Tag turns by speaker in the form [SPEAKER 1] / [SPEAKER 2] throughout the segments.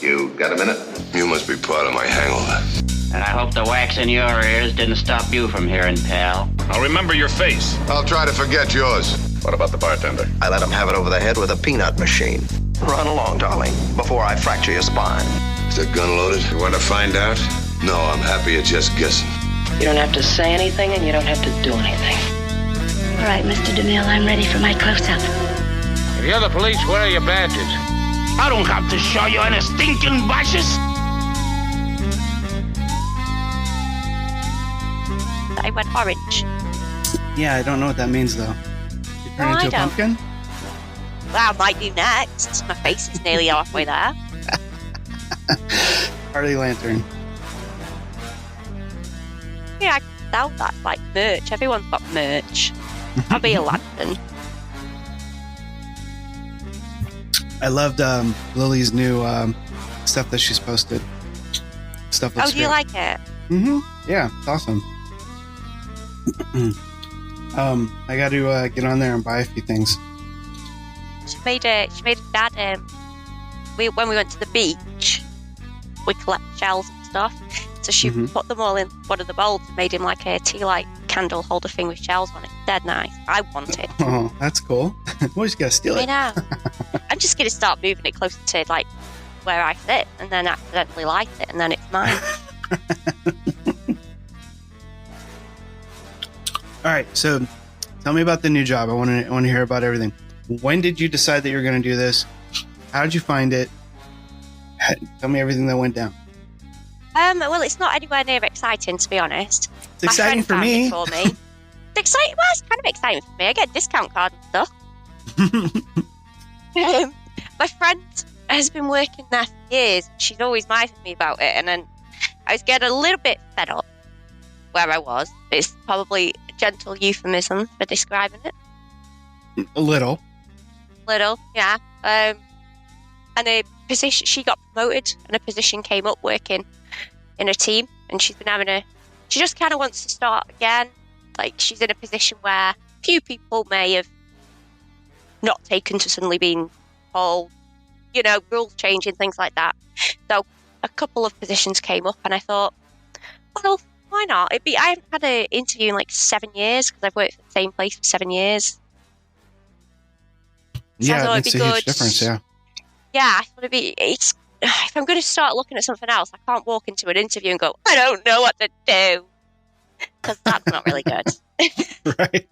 [SPEAKER 1] You got a minute?
[SPEAKER 2] You must be part of my hangover.
[SPEAKER 3] And I hope the wax in your ears didn't stop you from hearing, pal.
[SPEAKER 4] I'll remember your face.
[SPEAKER 2] I'll try to forget yours.
[SPEAKER 4] What about the bartender?
[SPEAKER 1] I let him have it over the head with a peanut machine. Run along, darling, before I fracture your spine.
[SPEAKER 2] Is the gun loaded? You want to find out? No, I'm happy at just guessing.
[SPEAKER 5] You don't have to say anything and you don't have to do anything.
[SPEAKER 6] All right, Mr. DeMille, I'm ready for my close-up.
[SPEAKER 7] If you're the police, where are your badges?
[SPEAKER 3] I don't have to show you any stinking badges.
[SPEAKER 8] I went orange.
[SPEAKER 9] Yeah, I don't know what that means, though. You turn into a pumpkin?
[SPEAKER 8] Well, I might do next. My face is nearly halfway there.
[SPEAKER 9] Harley Lantern.
[SPEAKER 8] Yeah, I can sell that like merch. Everyone's got merch. I'll be a lantern.
[SPEAKER 9] I loved Lily's new stuff that she's posted. Stuff looks
[SPEAKER 8] do you like it?
[SPEAKER 9] Mm-hmm. Yeah, it's awesome. I got to get on there and buy a few things.
[SPEAKER 8] She made a dad. When we went to the beach, we collect shells and stuff. So she put them all in one of the bowls and made him like a tea light candle holder thing with shells on it. Dead nice. I want it.
[SPEAKER 9] Oh, that's cool. Always gotta steal it.
[SPEAKER 8] I know. I'm just gonna start moving it closer to like where I sit, and then accidentally light it, and then it's mine.
[SPEAKER 9] All right, so tell me about the new job. I want to hear about everything. When did you decide that you were going to do this? How did you find it? Tell me everything that went down.
[SPEAKER 8] Well, it's not anywhere near exciting, to be honest.
[SPEAKER 9] It's exciting for me.
[SPEAKER 8] It's exciting. Well, it's kind of exciting for me. I get a discount card and stuff. My friend has been working there for years. She's always minded me about it, and then I was getting a little bit fed up where I was. It's probably a gentle euphemism for describing it.
[SPEAKER 9] A little,
[SPEAKER 8] yeah. And a position, she got promoted, and a position came up working in a team, and she's been she just kind of wants to start again. Like, she's in a position where few people may have not taken to suddenly being told, rules changing, things like that. So a couple of positions came up, and I thought, well, why not? I haven't had an interview in like 7 years, because I've worked at the same place for 7 years.
[SPEAKER 9] Yeah, it's a huge difference, yeah.
[SPEAKER 8] Yeah, I thought if I'm going to start looking at something else, I can't walk into an interview and go, I don't know what to do. Because that's not really good.
[SPEAKER 9] Right.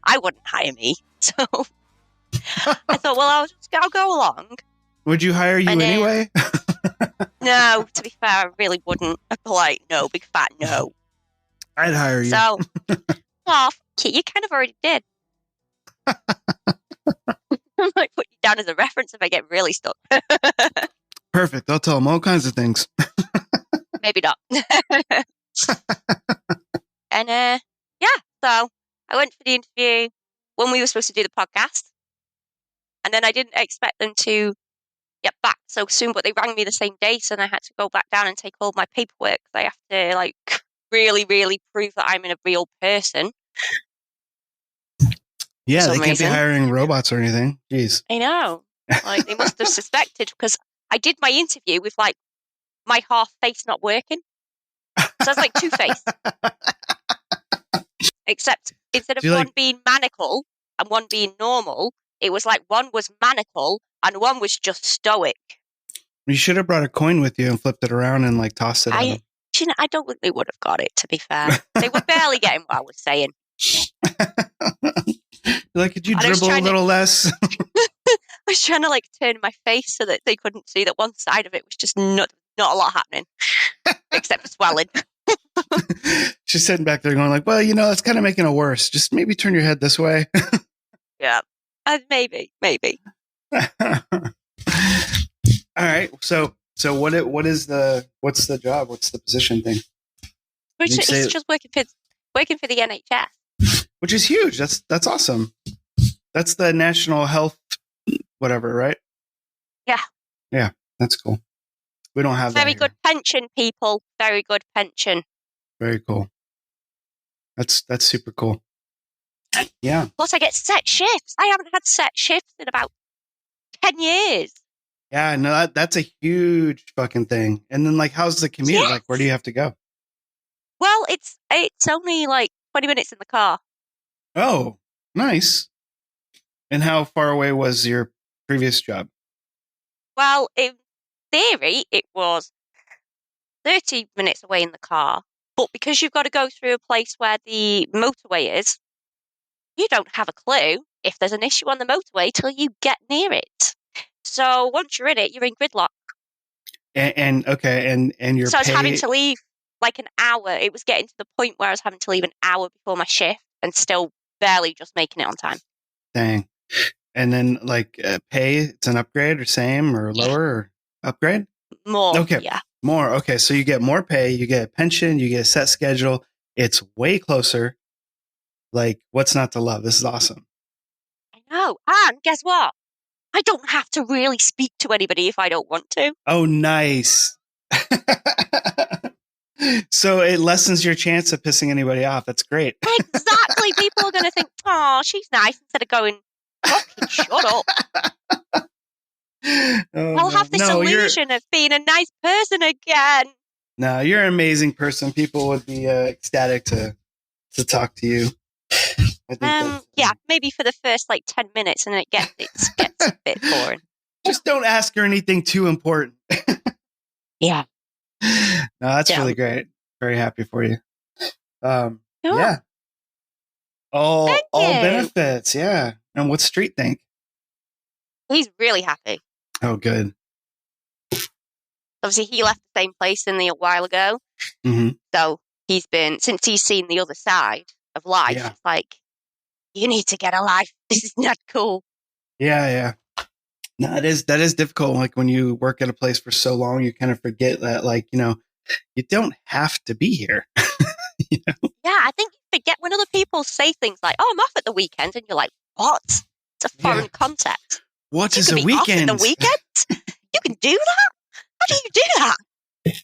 [SPEAKER 8] I wouldn't hire me. So I thought, well, I'll go along.
[SPEAKER 9] Would you hire you anyway?
[SPEAKER 8] No, to be fair, I really wouldn't. A polite no, big fat no.
[SPEAKER 9] I'd hire you.
[SPEAKER 8] So, you kind of already did. I might put you down as a reference if I get really stuck.
[SPEAKER 9] Perfect. I'll tell them all kinds of things.
[SPEAKER 8] Maybe not. And so I went for the interview when we were supposed to do the podcast, and then I didn't expect them to get back so soon, but they rang me the same day, so then I had to go back down and take all my paperwork. I have to really, really prove that I'm a real person.
[SPEAKER 9] Yeah, they can't be hiring robots or anything. Jeez.
[SPEAKER 8] I know. They must have suspected, because I did my interview with my half face not working. So I was like two-faced. Except instead of one being maniacal and one being normal, it was like one was maniacal and one was just stoic.
[SPEAKER 9] You should have brought a coin with you and flipped it around and tossed it at them.
[SPEAKER 8] I don't think they would have got it, to be fair. They were barely getting what I was saying.
[SPEAKER 9] Could you dribble a little less?
[SPEAKER 8] I was trying to turn my face so that they couldn't see that one side of it was just not a lot happening, except swelling.
[SPEAKER 9] She's sitting back there going well, it's kind of making it worse. Just maybe turn your head this way.
[SPEAKER 8] Yeah, maybe.
[SPEAKER 9] All right. So what's the job? What's the position thing?
[SPEAKER 8] It's just working for the NHS,
[SPEAKER 9] which is huge. That's awesome. That's the National Health, whatever, right?
[SPEAKER 8] Yeah.
[SPEAKER 9] Yeah, that's cool. We don't have
[SPEAKER 8] very
[SPEAKER 9] that
[SPEAKER 8] good pension, people. Very good pension.
[SPEAKER 9] Very cool. That's super cool. Yeah.
[SPEAKER 8] Plus, I get set shifts. I haven't had set shifts in about 10 years.
[SPEAKER 9] Yeah, no, that's a huge fucking thing. And then, like, how's the commute?
[SPEAKER 8] Yes.
[SPEAKER 9] Like, where do you have to go?
[SPEAKER 8] Well, it's only like 20 minutes in the car.
[SPEAKER 9] Oh, nice. And how far away was your previous job?
[SPEAKER 8] Well, in theory, it was 30 minutes away in the car. But because you've got to go through a place where the motorway is, you don't have a clue if there's an issue on the motorway till you get near it. So once you're in it, you're in gridlock.
[SPEAKER 9] And your
[SPEAKER 8] So I was
[SPEAKER 9] pay.
[SPEAKER 8] having to leave like an hour. It was getting to the point where I was having to leave an hour before my shift and still barely just making it on time.
[SPEAKER 9] Dang. And then, like, pay, it's an upgrade or same or lower or upgrade?
[SPEAKER 8] More.
[SPEAKER 9] Okay.
[SPEAKER 8] Yeah.
[SPEAKER 9] More. Okay. So you get more pay, you get a pension, you get a set schedule. It's way closer. Like, what's not to love? This is awesome.
[SPEAKER 8] I know. And guess what? I don't have to really speak to anybody if I don't want to.
[SPEAKER 9] Oh, nice. So it lessens your chance of pissing anybody off. That's great.
[SPEAKER 8] Exactly. People are going to think, oh, she's nice, instead of going, fucking shut up.
[SPEAKER 9] Oh,
[SPEAKER 8] I'll have this illusion of being a nice person again.
[SPEAKER 9] No, you're an amazing person. People would be ecstatic to talk to you. I think
[SPEAKER 8] Yeah, maybe for the first like 10 minutes, and then it gets a bit boring.
[SPEAKER 9] just don't ask her anything too important.
[SPEAKER 8] Yeah.
[SPEAKER 9] No, that's
[SPEAKER 8] Yeah.
[SPEAKER 9] really great. Very happy for you.
[SPEAKER 8] Sure.
[SPEAKER 9] Yeah. All
[SPEAKER 8] Thank you.
[SPEAKER 9] benefits. Yeah. And what's Street think?
[SPEAKER 8] He's really happy.
[SPEAKER 9] Oh, good.
[SPEAKER 8] Obviously, he left the same place a while ago.
[SPEAKER 9] Mm-hmm.
[SPEAKER 8] So since he's seen the other side of life,
[SPEAKER 9] Yeah.
[SPEAKER 8] it's like, you need to get a life. This is not cool.
[SPEAKER 9] Yeah, yeah. No, that is difficult. Like when you work at a place for so long, you kind of forget that, like, you don't have to be here.
[SPEAKER 8] Yeah, I think you forget when other people say things like, oh, I'm off at the weekend. And you're like, what? It's a foreign concept.
[SPEAKER 9] What
[SPEAKER 8] You
[SPEAKER 9] is
[SPEAKER 8] can
[SPEAKER 9] a
[SPEAKER 8] be off
[SPEAKER 9] weekend?
[SPEAKER 8] at the weekend? You can do that? How do you do that?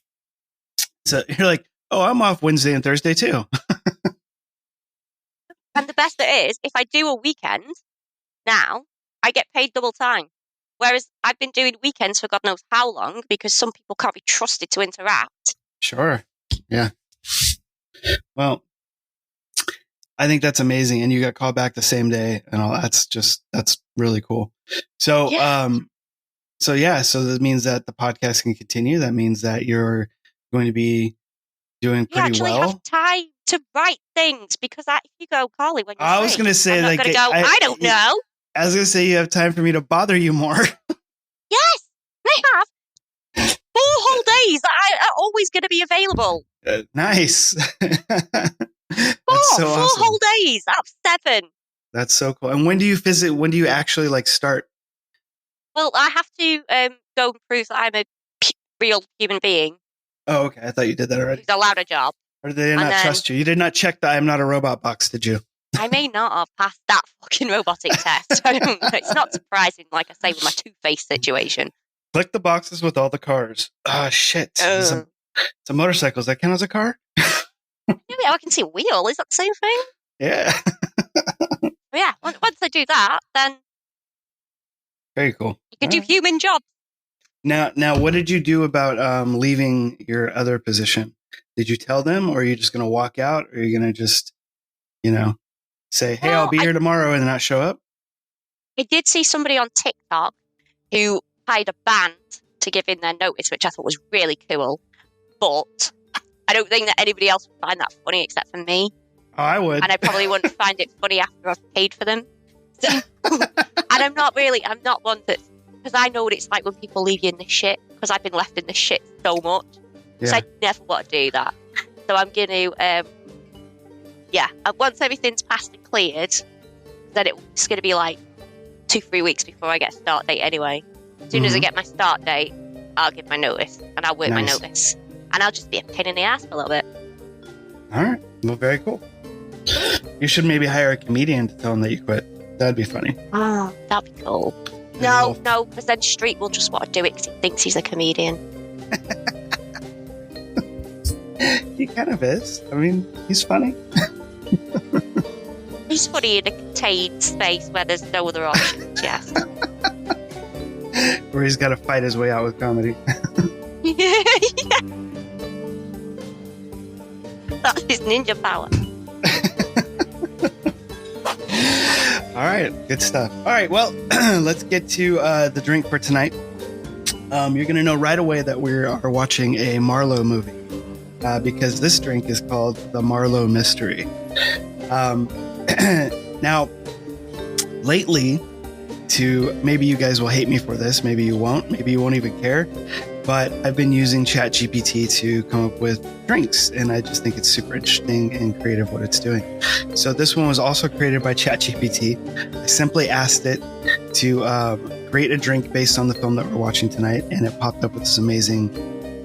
[SPEAKER 9] So you're like, oh, I'm off Wednesday and Thursday too.
[SPEAKER 8] And the best bit is, if I do a weekend now, I get paid double time. Whereas I've been doing weekends for God knows how long because some people can't be trusted to interact.
[SPEAKER 9] Sure. Yeah. Well, I think that's amazing. And you got called back the same day and all. That's really cool. So,
[SPEAKER 8] Yeah.
[SPEAKER 9] so that means that the podcast can continue. That means that you're going to be doing
[SPEAKER 8] You
[SPEAKER 9] pretty
[SPEAKER 8] actually
[SPEAKER 9] well.
[SPEAKER 8] have time to write things because if you go, Carly, when you're
[SPEAKER 9] I was
[SPEAKER 8] free,
[SPEAKER 9] going to say,
[SPEAKER 8] I'm not
[SPEAKER 9] like,
[SPEAKER 8] going to go, I don't know.
[SPEAKER 9] I was going to say you have time for me to bother you more.
[SPEAKER 8] Yes, they have 4 whole days. I'm always going to be available.
[SPEAKER 9] Nice. That's so
[SPEAKER 8] 4
[SPEAKER 9] awesome.
[SPEAKER 8] whole days out of 7.
[SPEAKER 9] That's so cool. And when do you visit? When do you actually like start?
[SPEAKER 8] Well, I have to go and prove that I'm a real human being
[SPEAKER 9] Oh, okay. I thought you did that already.
[SPEAKER 8] who's allowed a job.
[SPEAKER 9] Or did they
[SPEAKER 8] And
[SPEAKER 9] not
[SPEAKER 8] then-
[SPEAKER 9] trust you? You did not check the I'm not a robot box, did you?
[SPEAKER 8] I may not have passed that fucking robotic test. I don't know. It's not surprising, like I say, with my Two-Face situation.
[SPEAKER 9] Click the boxes with all the cars. Oh, shit. It's
[SPEAKER 8] Uh,
[SPEAKER 9] a motorcycle. Does that count as a car?
[SPEAKER 8] yeah, I can see a wheel. Is that the same thing?
[SPEAKER 9] Yeah.
[SPEAKER 8] But yeah, once I do that, then
[SPEAKER 9] Very cool.
[SPEAKER 8] you can do human jobs.
[SPEAKER 9] Now, what did you do about leaving your other position? Did you tell them, or are you just going to walk out, or are you going to just, say, hey,
[SPEAKER 8] Well,
[SPEAKER 9] I'll be here tomorrow and not show up?
[SPEAKER 8] I did see somebody on TikTok who hired a band to give in their notice, which I thought was really cool. But I don't think that anybody else would find that funny except for me.
[SPEAKER 9] Oh, I would.
[SPEAKER 8] And I probably wouldn't find it funny after I've paid for them. So, and I'm not one that, because I know what it's like when people leave you in the shit, because I've been left in the shit so much. So
[SPEAKER 9] Yeah.
[SPEAKER 8] I never want to do that. So I'm going to, once everything's passed and cleared, then it's going to be like 2-3 weeks before I get a start date anyway. As soon as I get my start date, I'll give my notice and I'll work my
[SPEAKER 9] Nice.
[SPEAKER 8] notice. And I'll just be a pain in the ass for a little bit.
[SPEAKER 9] All right. Well, very cool. You should maybe hire a comedian to tell him that you quit. That'd be funny.
[SPEAKER 8] Oh, that'd be cool.
[SPEAKER 9] Yeah,
[SPEAKER 8] No, because then Street will just want to do it because he thinks he's a comedian.
[SPEAKER 9] He kind of is. I mean, he's funny.
[SPEAKER 8] He's funny in a contained space where there's no other options, yes.
[SPEAKER 9] where he's got to fight his way out with comedy.
[SPEAKER 8] Yeah. That's his ninja power.
[SPEAKER 9] All right, good stuff. All right, well, let's get to the drink for tonight. You're going to know right away that we are watching a Marlowe movie because this drink is called the Marlowe Mystery. Now, lately, maybe you guys will hate me for this, maybe you won't even care, but I've been using ChatGPT to come up with drinks, and I just think it's super interesting and creative what it's doing. So this one was also created by ChatGPT. I simply asked it to create a drink based on the film that we're watching tonight, and it popped up with this amazing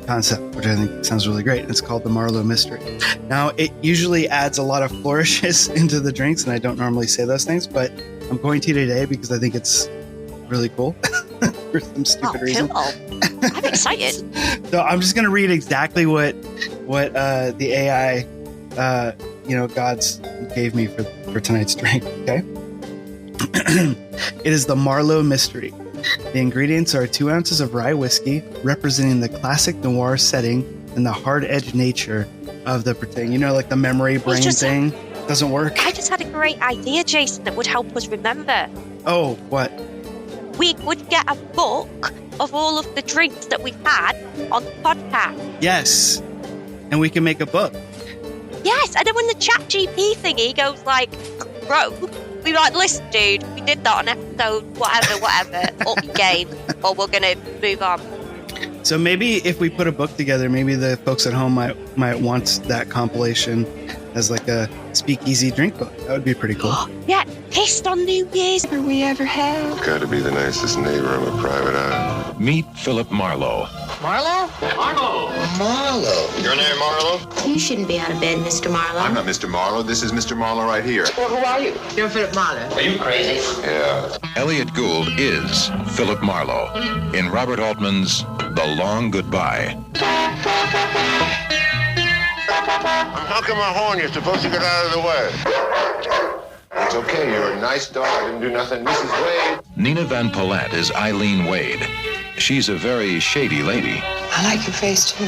[SPEAKER 9] concept, which I think sounds really great. It's called the Marlowe Mystery. Now, it usually adds a lot of flourishes into the drinks, and I don't normally say those things, but I'm going to today because I think it's really cool for some stupid reason.
[SPEAKER 8] Cool. I'm excited.
[SPEAKER 9] So I'm just going to read exactly what the AI, gods gave me for tonight's drink. Okay. It is the Marlowe Mystery. The ingredients are 2 ounces of rye whiskey, representing the classic noir setting and the hard-edged nature of the pretend. You know, like the memory brain thing doesn't work.
[SPEAKER 8] I just had a great idea, Jason, that would help us remember.
[SPEAKER 9] Oh, what?
[SPEAKER 8] We would get a book of all of the drinks that we've had on the podcast.
[SPEAKER 9] Yes. And we can make a book.
[SPEAKER 8] Yes, and then when the ChatGPT thingy goes like, bro, we like, listen, dude, we did that on episode whatever, up your game, or we're going to move on.
[SPEAKER 9] So maybe if we put a book together, maybe the folks at home might want that compilation as like a speakeasy drink book. That would be pretty cool.
[SPEAKER 8] Yeah, pissed on New Year's.
[SPEAKER 2] We ever had. Gotta be the nicest neighbor on a private eye.
[SPEAKER 4] Meet Philip Marlowe.
[SPEAKER 7] Marlowe?
[SPEAKER 2] Marlowe. Your name, Marlowe?
[SPEAKER 6] You shouldn't be out of bed, Mr. Marlowe.
[SPEAKER 2] I'm not Mr. Marlowe. This is Mr. Marlowe right here.
[SPEAKER 5] Well, who are you? You're Philip Marlowe.
[SPEAKER 3] Are you crazy?
[SPEAKER 2] Yeah.
[SPEAKER 4] Elliot Gould is Philip Marlowe in Robert Altman's The Long Goodbye.
[SPEAKER 2] How come my horn? You're supposed to get out of the way. It's okay. You're a nice dog. I didn't do nothing. Mrs. Wade.
[SPEAKER 4] Nina Van Palat is Eileen Wade. She's a very shady lady.
[SPEAKER 5] I like your face, too.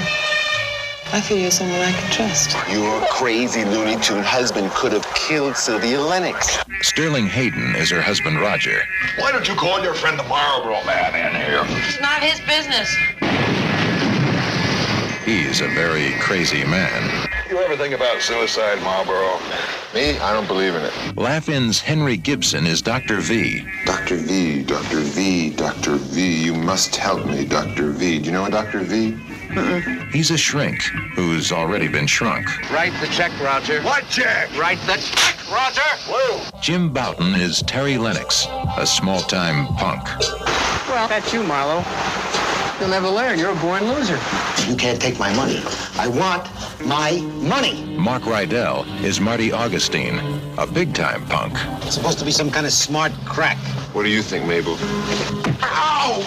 [SPEAKER 5] I feel you're someone I can trust.
[SPEAKER 2] Your crazy Looney Tune husband could have killed Sylvia Lennox.
[SPEAKER 4] Sterling Hayden is her husband, Roger.
[SPEAKER 2] Why don't you call your friend the Marlboro Man in here?
[SPEAKER 5] It's not his business.
[SPEAKER 4] He's a very crazy man.
[SPEAKER 2] You ever think about suicide, Marlboro? Me? I don't believe in it.
[SPEAKER 4] Laugh-In's Henry Gibson is Dr. V.
[SPEAKER 2] Dr. V, Dr. V, Dr. V, you must help me, Dr. V. Do you know a Dr. V?
[SPEAKER 4] He's a shrink who's already been shrunk.
[SPEAKER 7] Write the check, Roger.
[SPEAKER 2] What check?
[SPEAKER 7] Write the check, Roger.
[SPEAKER 2] Whoa.
[SPEAKER 4] Jim Boughton is Terry Lennox, a small-time punk.
[SPEAKER 5] Well, that's you, Marlowe. You'll never learn. You're a born loser.
[SPEAKER 10] You can't take my money. I want my money.
[SPEAKER 4] Mark Rydell is Marty Augustine, a big-time punk.
[SPEAKER 10] It's supposed to be some kind of smart crack.
[SPEAKER 2] What do you think, Mabel?
[SPEAKER 10] Ow!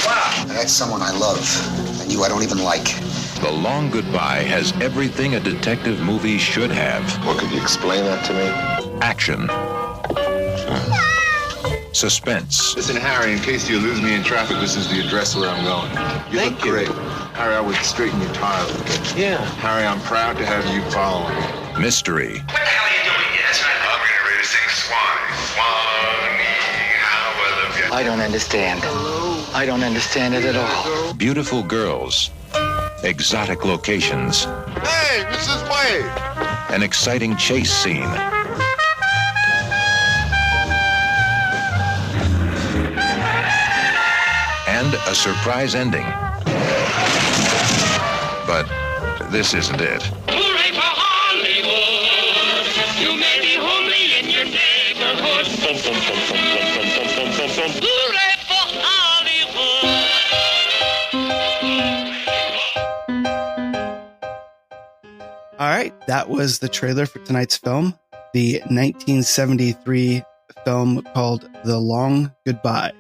[SPEAKER 10] Wow. That's someone I love, and you I don't even like.
[SPEAKER 4] The Long Goodbye has everything a detective movie should have.
[SPEAKER 2] Well, could you explain that to me?
[SPEAKER 4] Action. Suspense.
[SPEAKER 2] Listen, Harry, in case you lose me in traffic, this is the address where I'm going. You look great. Harry, I would straighten your tires a bit.
[SPEAKER 5] Yeah.
[SPEAKER 2] Harry, I'm proud to have you following me.
[SPEAKER 4] Mystery.
[SPEAKER 11] What the hell are you doing? Yes, I'm getting ready to sing Swanee. Swanee, how I love you.
[SPEAKER 10] I don't understand. I don't understand it at all.
[SPEAKER 4] Beautiful girls. Exotic locations.
[SPEAKER 2] Hey, Mrs. Wade!
[SPEAKER 4] An exciting chase scene. And a surprise ending. But this isn't it.
[SPEAKER 11] Hooray for Hollywood! You may be homely in your neighborhood. Hooray for Hollywood!
[SPEAKER 9] All right, that was the trailer for tonight's film, the 1973 film called The Long Goodbye.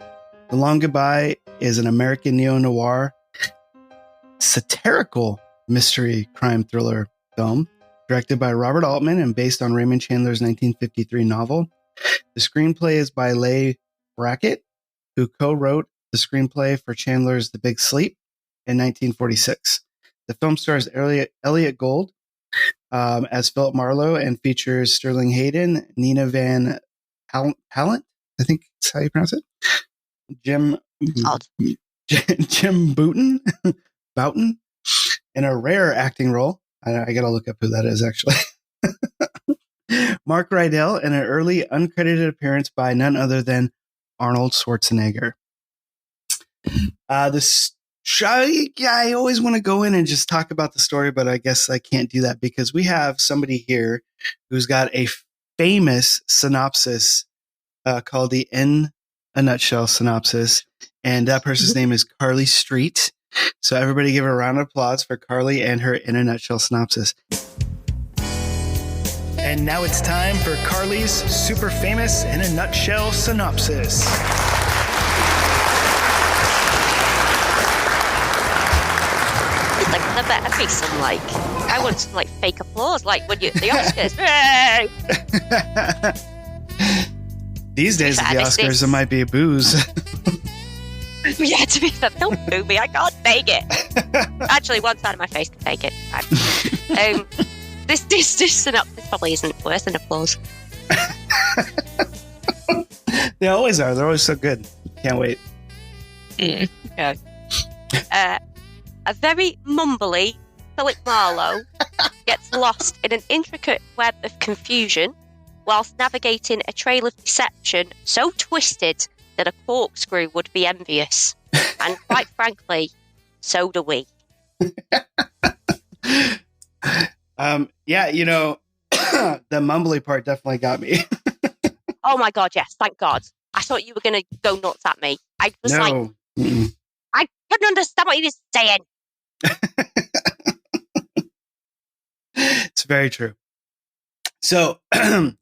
[SPEAKER 9] The Long Goodbye is an American neo-noir satirical mystery crime thriller film directed by Robert Altman and based on Raymond Chandler's 1953 novel. The screenplay is by Leigh Brackett who co-wrote the screenplay for Chandler's The Big Sleep in 1946. The film stars Elliot Gould as Philip Marlowe and features Sterling Hayden, Nina Van Pallant, I think that's how you pronounce it, Jim Bouton in a rare acting role. I got to look up who that is, actually. Mark Rydell in an early uncredited appearance by none other than Arnold Schwarzenegger. This show, I always want to go in and just talk about the story, but I guess I can't do that because we have somebody here who's got a famous synopsis called the In a Nutshell synopsis, and that person's name is Carly Street. So everybody give a round of applause for Carly and her In a Nutshell synopsis. And now it's time for Carly's super famous In a Nutshell synopsis.
[SPEAKER 8] Like, there better be some, like, I want some, like, fake applause, like when you at the Oscars.
[SPEAKER 9] These days at the Oscars, it might be a booze.
[SPEAKER 8] Yeah, to be fair, don't boo me. I can't take it. Actually, one side of my face can take it. This synopsis probably isn't worth an applause.
[SPEAKER 9] They always are. They're always so good. Can't wait.
[SPEAKER 8] Okay. A very mumbly Philip Marlowe gets lost in an intricate web of confusion whilst navigating a trail of deception so twisted that a corkscrew would be envious. And quite frankly, so do we.
[SPEAKER 9] Yeah, you know, the mumbly part definitely got me.
[SPEAKER 8] Oh my God, yes, thank God. I thought you were going to go nuts at me. I was like, I couldn't understand what he was saying.
[SPEAKER 9] It's very true. So I'm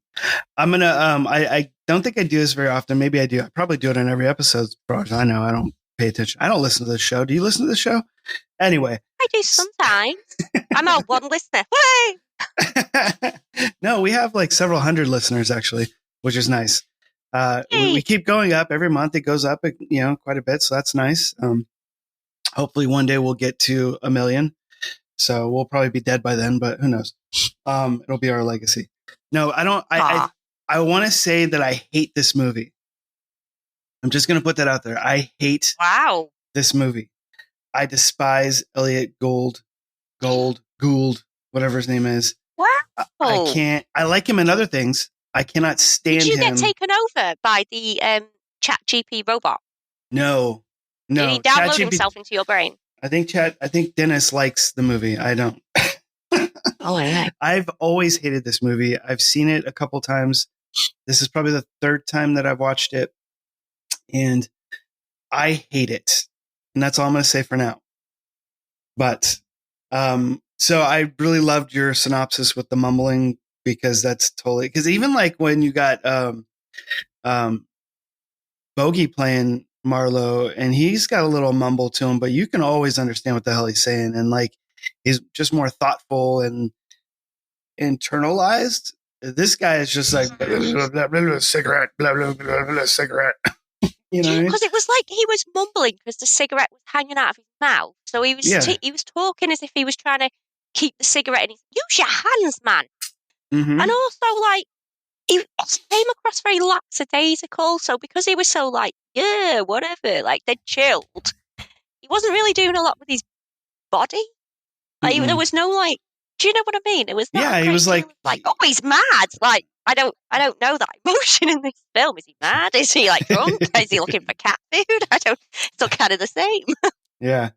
[SPEAKER 9] gonna I don't think I do this very often. Maybe I do. I probably do it in every episode. I know I don't pay attention. I don't listen to the show. Do you listen to the show? Anyway,
[SPEAKER 8] I do sometimes. I'm not one listener. Way!
[SPEAKER 9] No, we have like several hundred listeners actually, which is nice. We keep going up every month. It goes up, you know, quite a bit. So that's nice. Hopefully one day we'll get to 1 million. So we'll probably be dead by then, but who knows? It'll be our legacy. No, I don't. I want to say that I hate this movie. I'm just going to put that out there. I hate this movie. I despise Elliot Gould, whatever his name is.
[SPEAKER 8] Wow.
[SPEAKER 9] I can't. I like him in other things. I cannot stand him.
[SPEAKER 8] Did you get taken over by the ChatGPT robot?
[SPEAKER 9] No.
[SPEAKER 8] Did he download himself into your brain?
[SPEAKER 9] I think Dennis likes the movie. I don't.
[SPEAKER 8] Oh, yeah.
[SPEAKER 9] I've always hated this movie. I've seen it a couple times. This is probably the third time that I've watched it. And I hate it. And that's all I'm going to say for now. But, so I really loved your synopsis with the mumbling because that's totally, because even like when you got, Bogey playing Marlowe and he's got a little mumble to him, but you can always understand what the hell he's saying. And like, he's just more thoughtful and internalized. This guy is just like, blah, blah, blah, blah, cigarette, blah, blah, blah, blah, cigarette. You know,
[SPEAKER 8] because it was like he was mumbling because the cigarette was hanging out of his mouth. So he was he was talking as if he was trying to keep the cigarette in his. Use your hands, man.
[SPEAKER 9] Mm-hmm.
[SPEAKER 8] And also, like, he came across very lackadaisical. So because he was so like, yeah, whatever, like they chilled. He wasn't really doing a lot with his body. Like there was no like. Do you know what I mean? It was not
[SPEAKER 9] he was like,
[SPEAKER 8] oh, he's mad. Like I don't know that emotion in this film. Is he mad? Is he like drunk? Is he looking for cat food? Still kind of the same.
[SPEAKER 9] Yeah,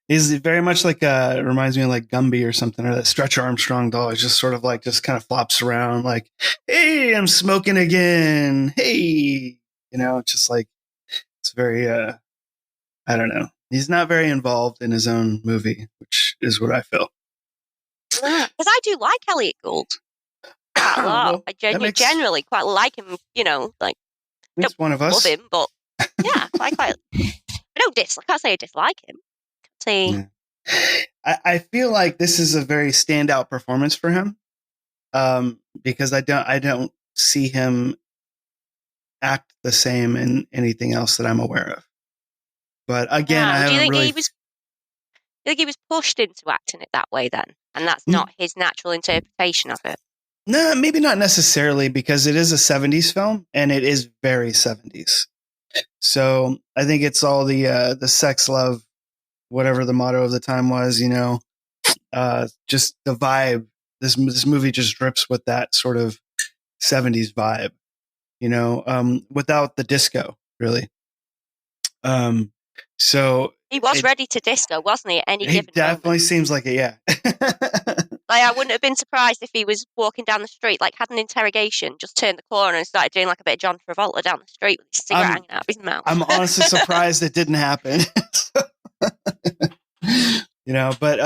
[SPEAKER 9] he's very much like reminds me of like Gumby or something, or that Stretch Armstrong doll. It's just sort of like just kind of flops around, like, hey, I'm smoking again. Hey, you know, it's just like it's very I don't know. He's not very involved in his own movie, which is what I feel.
[SPEAKER 8] Because I do like Elliot Gould quite a lot.
[SPEAKER 9] Well,
[SPEAKER 8] I generally quite like him. You know, like
[SPEAKER 9] don't one of us
[SPEAKER 8] love him, but yeah, I can't say I dislike him.
[SPEAKER 9] Yeah. I feel like this is a very standout performance for him, because I don't see him act the same in anything else that I'm aware of. But again, I
[SPEAKER 8] do you
[SPEAKER 9] haven't
[SPEAKER 8] think
[SPEAKER 9] really.
[SPEAKER 8] he was? Do you think he was pushed into acting it that way then, and that's not his natural interpretation of it?
[SPEAKER 9] No, maybe not necessarily, because it is a 70s film and it is very 70s. So I think it's all the sex, love, whatever the motto of the time was, just the vibe. This movie just drips with that sort of 70s vibe, without the disco, really. So
[SPEAKER 8] he was ready to disco, wasn't he? At any given
[SPEAKER 9] definitely
[SPEAKER 8] moment.
[SPEAKER 9] Seems like it, yeah.
[SPEAKER 8] Like, I wouldn't have been surprised if he was walking down the street, like had an interrogation, just turned the corner and started doing like a bit of John Travolta down the street with his cigarette hanging out of his mouth.
[SPEAKER 9] I'm honestly surprised it didn't happen. But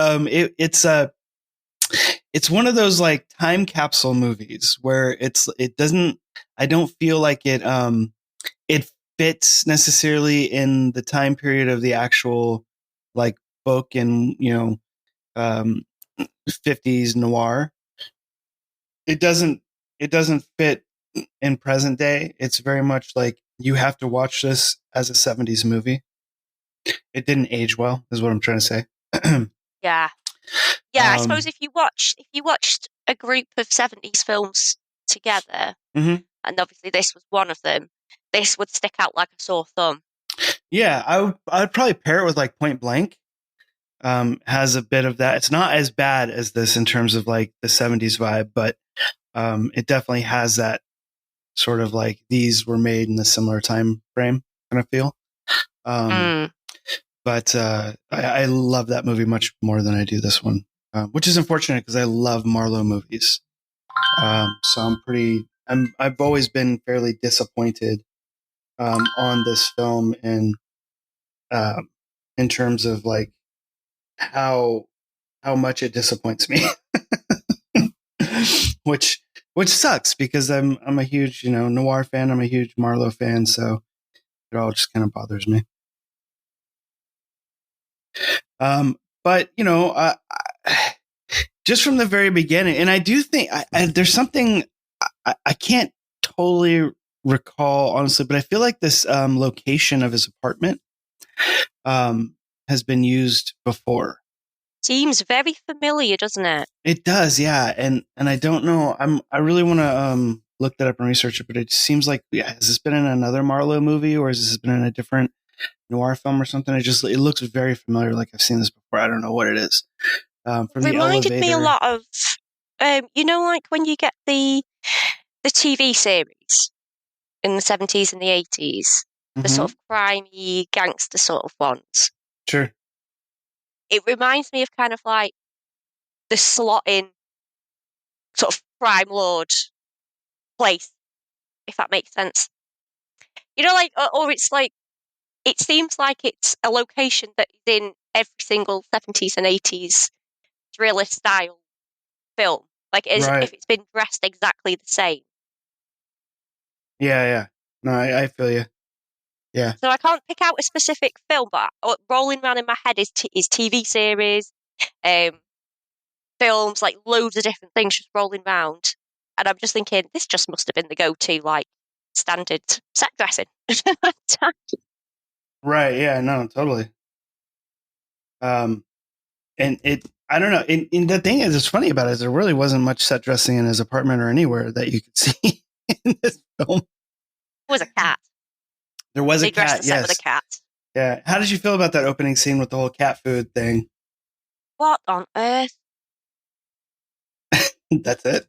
[SPEAKER 9] it's one of those like time capsule movies where I don't feel like it fits necessarily in the time period of the actual like book and 50s noir. It doesn't fit in present day. It's very much like you have to watch this as a 70s movie. It didn't age well, is what I'm trying to say.
[SPEAKER 8] Yeah. I suppose if you watched a group of 70s films together, and obviously this was one of them, this would stick out like a sore thumb.
[SPEAKER 9] Yeah, I'd probably pair it with like Point Blank. Has a bit of that. It's not as bad as this in terms of like the 70s vibe, but it definitely has that sort of like these were made in a similar time frame kind of feel. But I love that movie much more than I do this one, which is unfortunate because I love Marlowe movies. So I've always been fairly disappointed on this film in terms of like how much it disappoints me, which sucks because I'm a huge noir fan. I'm a huge Marlowe fan, so it all just kind of bothers me. But just from the very beginning, and I do think there's something I can't totally recall honestly, but I feel like this location of his apartment has been used before.
[SPEAKER 8] Seems very familiar, doesn't it?
[SPEAKER 9] It does, yeah. And I don't know. I really want to look that up and research it, but it just seems like, has this been in another Marlowe movie or has this been in a different noir film or something? It looks very familiar, like I've seen this before. I don't know what it is. From
[SPEAKER 8] it reminded me a lot of, like when you get the TV series in the 70s and the 80s, the sort of crimey gangster sort of ones.
[SPEAKER 9] Sure.
[SPEAKER 8] It reminds me of kind of like the slot-in sort of crime lord place, if that makes sense. Like, or it's like, it seems like it's a location that is in every single 70s and 80s thriller style film. Like, as if it's been dressed exactly the same.
[SPEAKER 9] Yeah. No, I feel you. Yeah.
[SPEAKER 8] So I can't pick out a specific film, but rolling around in my head is TV series, films, like loads of different things just rolling around. And I'm just thinking, this just must have been the go-to, like, standard set dressing.
[SPEAKER 9] Right, yeah, no, totally. And I don't know. And the thing is, it's funny about it is there really wasn't much set dressing in his apartment or anywhere that you could see in this film.
[SPEAKER 8] There was a cat.
[SPEAKER 9] There was
[SPEAKER 8] a
[SPEAKER 9] cat,
[SPEAKER 8] dressed the set
[SPEAKER 9] yes.
[SPEAKER 8] with a cat.
[SPEAKER 9] Yeah. How did you feel about that opening scene with the whole cat food thing?
[SPEAKER 8] What on earth?
[SPEAKER 9] That's it?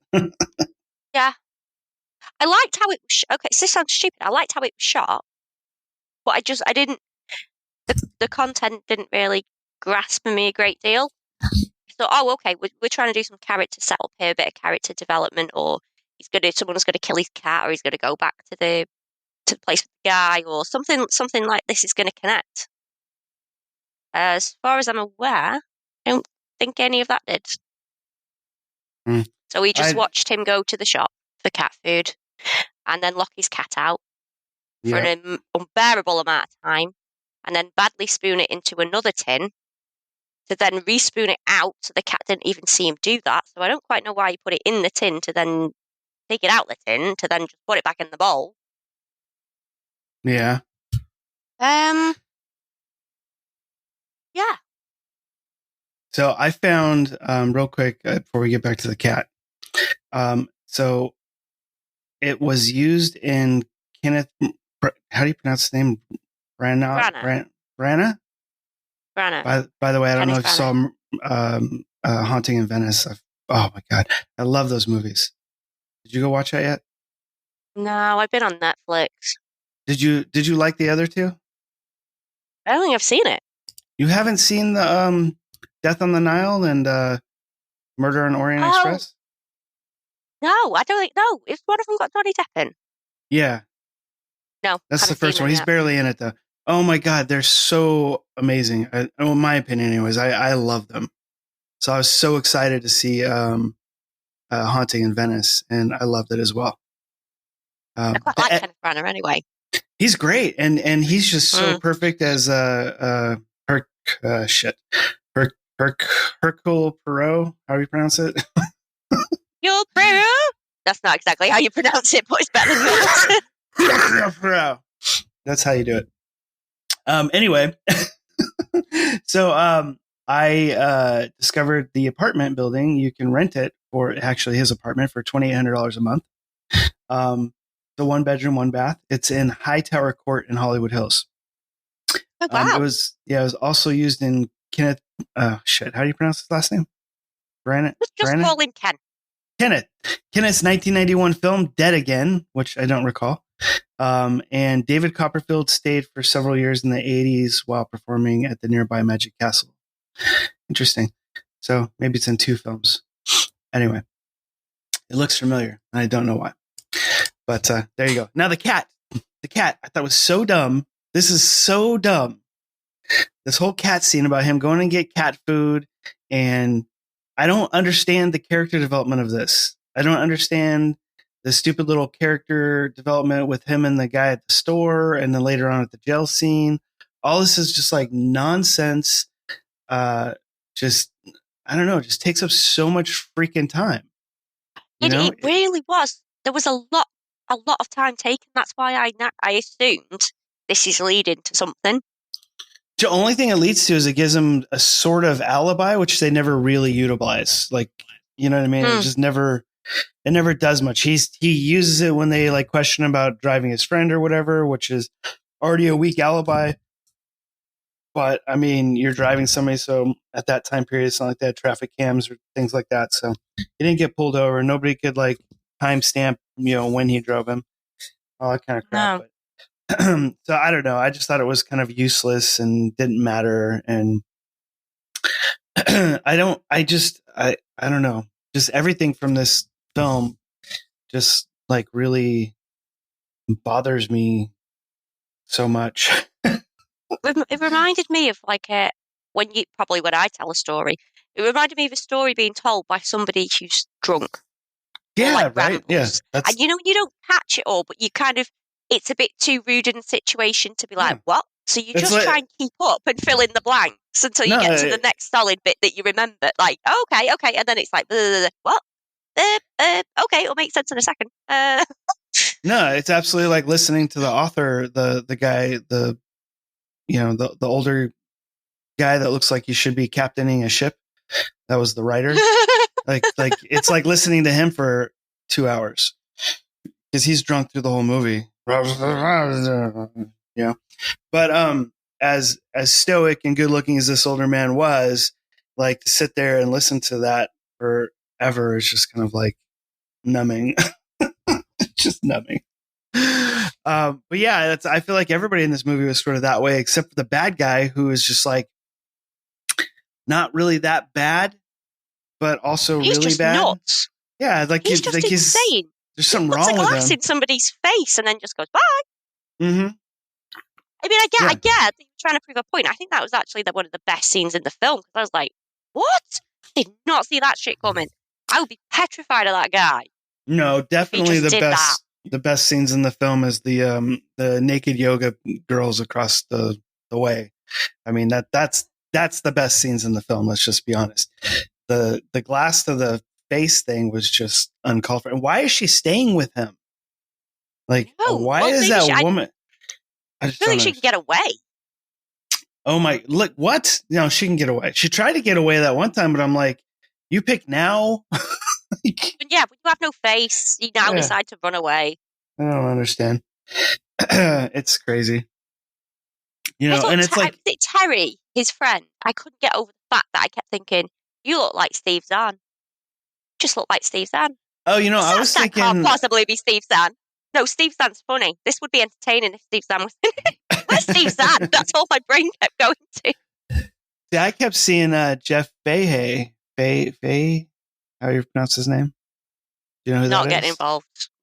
[SPEAKER 8] Yeah. I liked how it was okay, so this sounds stupid. I liked how it was shot, but I didn't, the content didn't really grasp me a great deal. So, okay, we're trying to do some character setup here, a bit of character development, or someone's going to kill his cat, or he's going to go back to the place with the guy, or something like this is going to connect. As far as I'm aware, I don't think any of that did. So we just watched him go to the shop for cat food and then lock his cat out for an unbearable amount of time and then badly spoon it into another tin to then re-spoon it out so the cat didn't even see him do that. So I don't quite know why he put it in the tin to then take it out the tin to then just put it back in the bowl.
[SPEAKER 9] Yeah.
[SPEAKER 8] Yeah.
[SPEAKER 9] So I found real quick before we get back to the cat. So it was used in Kenneth. How do you pronounce his name? Branagh.
[SPEAKER 8] Branagh.
[SPEAKER 9] By the way, I don't know if
[SPEAKER 8] Kenneth
[SPEAKER 9] you saw Haunting in Venice. Oh my god, I love those movies. Did you go watch that yet?
[SPEAKER 8] No, I've been on Netflix.
[SPEAKER 9] Did you like the other two?
[SPEAKER 8] I don't think I've seen it.
[SPEAKER 9] You haven't seen the Death on the Nile and Murder on Orient Express?
[SPEAKER 8] No, I don't think. No, is one of them got Johnny Depp in?
[SPEAKER 9] Yeah.
[SPEAKER 8] No,
[SPEAKER 9] that's the first one. He's barely in it though. Oh my god, they're so amazing. In my opinion, anyways, I love them. So I was so excited to see Haunting in Venice, and I loved it as well.
[SPEAKER 8] I quite like Kenneth Branagh anyway.
[SPEAKER 9] He's great, and he's just so perfect as Hercule Poirot. How do you pronounce it?
[SPEAKER 8] Hercule Poirot. That's not exactly how you pronounce it, but it's better than yours.
[SPEAKER 9] That's how you do it. Anyway, so I discovered the apartment building. You can rent it for actually his apartment for $2,800 a month. The 1 bedroom, 1 bath. It's in Hightower Court in Hollywood Hills.
[SPEAKER 8] Oh, wow.
[SPEAKER 9] It was also used in Kenneth. How do you pronounce his last name?
[SPEAKER 8] Just call him Ken.
[SPEAKER 9] Kenneth's 1991 film Dead Again, which I don't recall. And David Copperfield stayed for several years in the 80s while performing at the nearby Magic Castle. Interesting. So maybe it's in 2 films. Anyway, it looks familiar. I don't know why. But there you go. Now the cat. The cat, I thought was so dumb. This is so dumb. This whole cat scene about him going and get cat food, and I don't understand the character development of this. I don't understand the stupid little character development with him and the guy at the store, and then later on at the jail scene. All this is just like nonsense. Just, I don't know, just takes up so much freaking time.
[SPEAKER 8] It really was. There was a lot of time taken. That's why I assumed this is leading to something.
[SPEAKER 9] The only thing it leads to is it gives him a sort of alibi, which they never really utilize. Like, you know what I mean? It just never does much. He uses it when they like question about driving his friend or whatever, which is already a weak alibi. But I mean, you're driving somebody, so at that time period, it's not like they had traffic cams or things like that. So he didn't get pulled over. Nobody could like timestamp, when he drove him. All that kind of crap.
[SPEAKER 8] No.
[SPEAKER 9] But, so I don't know. I just thought it was kind of useless and didn't matter. And I don't know. Just everything from this film just like really bothers me so much.
[SPEAKER 8] It reminded me of like when I tell a story, it reminded me of a story being told by somebody who's drunk.
[SPEAKER 9] Yeah,
[SPEAKER 8] like
[SPEAKER 9] right. Yeah,
[SPEAKER 8] and you don't catch it all, but you kind of, it's a bit too rude in the situation to be like, what? So you just try and keep up and fill in the blanks until you get to the next solid bit that you remember. Like, okay, and then it's like, what? Okay, it'll make sense in a second.
[SPEAKER 9] No, it's absolutely like listening to the author, the guy, the older guy that looks like he should be captaining a ship. That was the writer. like it's like listening to him for 2 hours because he's drunk through the whole movie. Yeah. But as stoic and good looking as this older man was, like to sit there and listen to that forever is just kind of like numbing. Just numbing. But yeah, I feel like everybody in this movie was sort of that way, except for the bad guy who is just like not really that bad, but also
[SPEAKER 8] he's
[SPEAKER 9] really
[SPEAKER 8] just
[SPEAKER 9] bad.
[SPEAKER 8] Nuts.
[SPEAKER 9] Yeah, like
[SPEAKER 8] he's just insane.
[SPEAKER 9] There's something
[SPEAKER 8] wrong with him.
[SPEAKER 9] with him.
[SPEAKER 8] Puts a glass in somebody's face and then just goes bye.
[SPEAKER 9] Mm-hmm.
[SPEAKER 8] I mean, I get that you're trying to prove a point. I think that was actually one of the best scenes in the film because I was like, what? I did not see that shit coming. I would be petrified of that guy.
[SPEAKER 9] No, definitely the best. The best scenes in the film is the naked yoga girls across the way. I mean that's the best scenes in the film. Let's just be honest. The glass to the face thing was just uncalled for. And why is she staying with him? Like, why is that woman? I just
[SPEAKER 8] I feel like
[SPEAKER 9] don't
[SPEAKER 8] she can get away.
[SPEAKER 9] Oh my, look, what? No, she can get away. She tried to get away that one time, but I'm like, you pick now?
[SPEAKER 8] But yeah, when you have no face, you now decide to run away.
[SPEAKER 9] I don't understand. It's crazy. You know, and it's like...
[SPEAKER 8] Was it Terry, his friend? I couldn't get over the fact that I kept thinking, you look like Steve Zahn. Just look like Steve Zahn.
[SPEAKER 9] Oh, you know, I was thinking...
[SPEAKER 8] That can't possibly be Steve Zahn. No, Steve Zahn's funny. This would be entertaining if Steve Zahn was in it. Where's Steve Zahn? That's all my brain kept going to.
[SPEAKER 9] Yeah, I kept seeing Jeff Fahey. Fahey? How do you pronounce his name? Do you know who that is?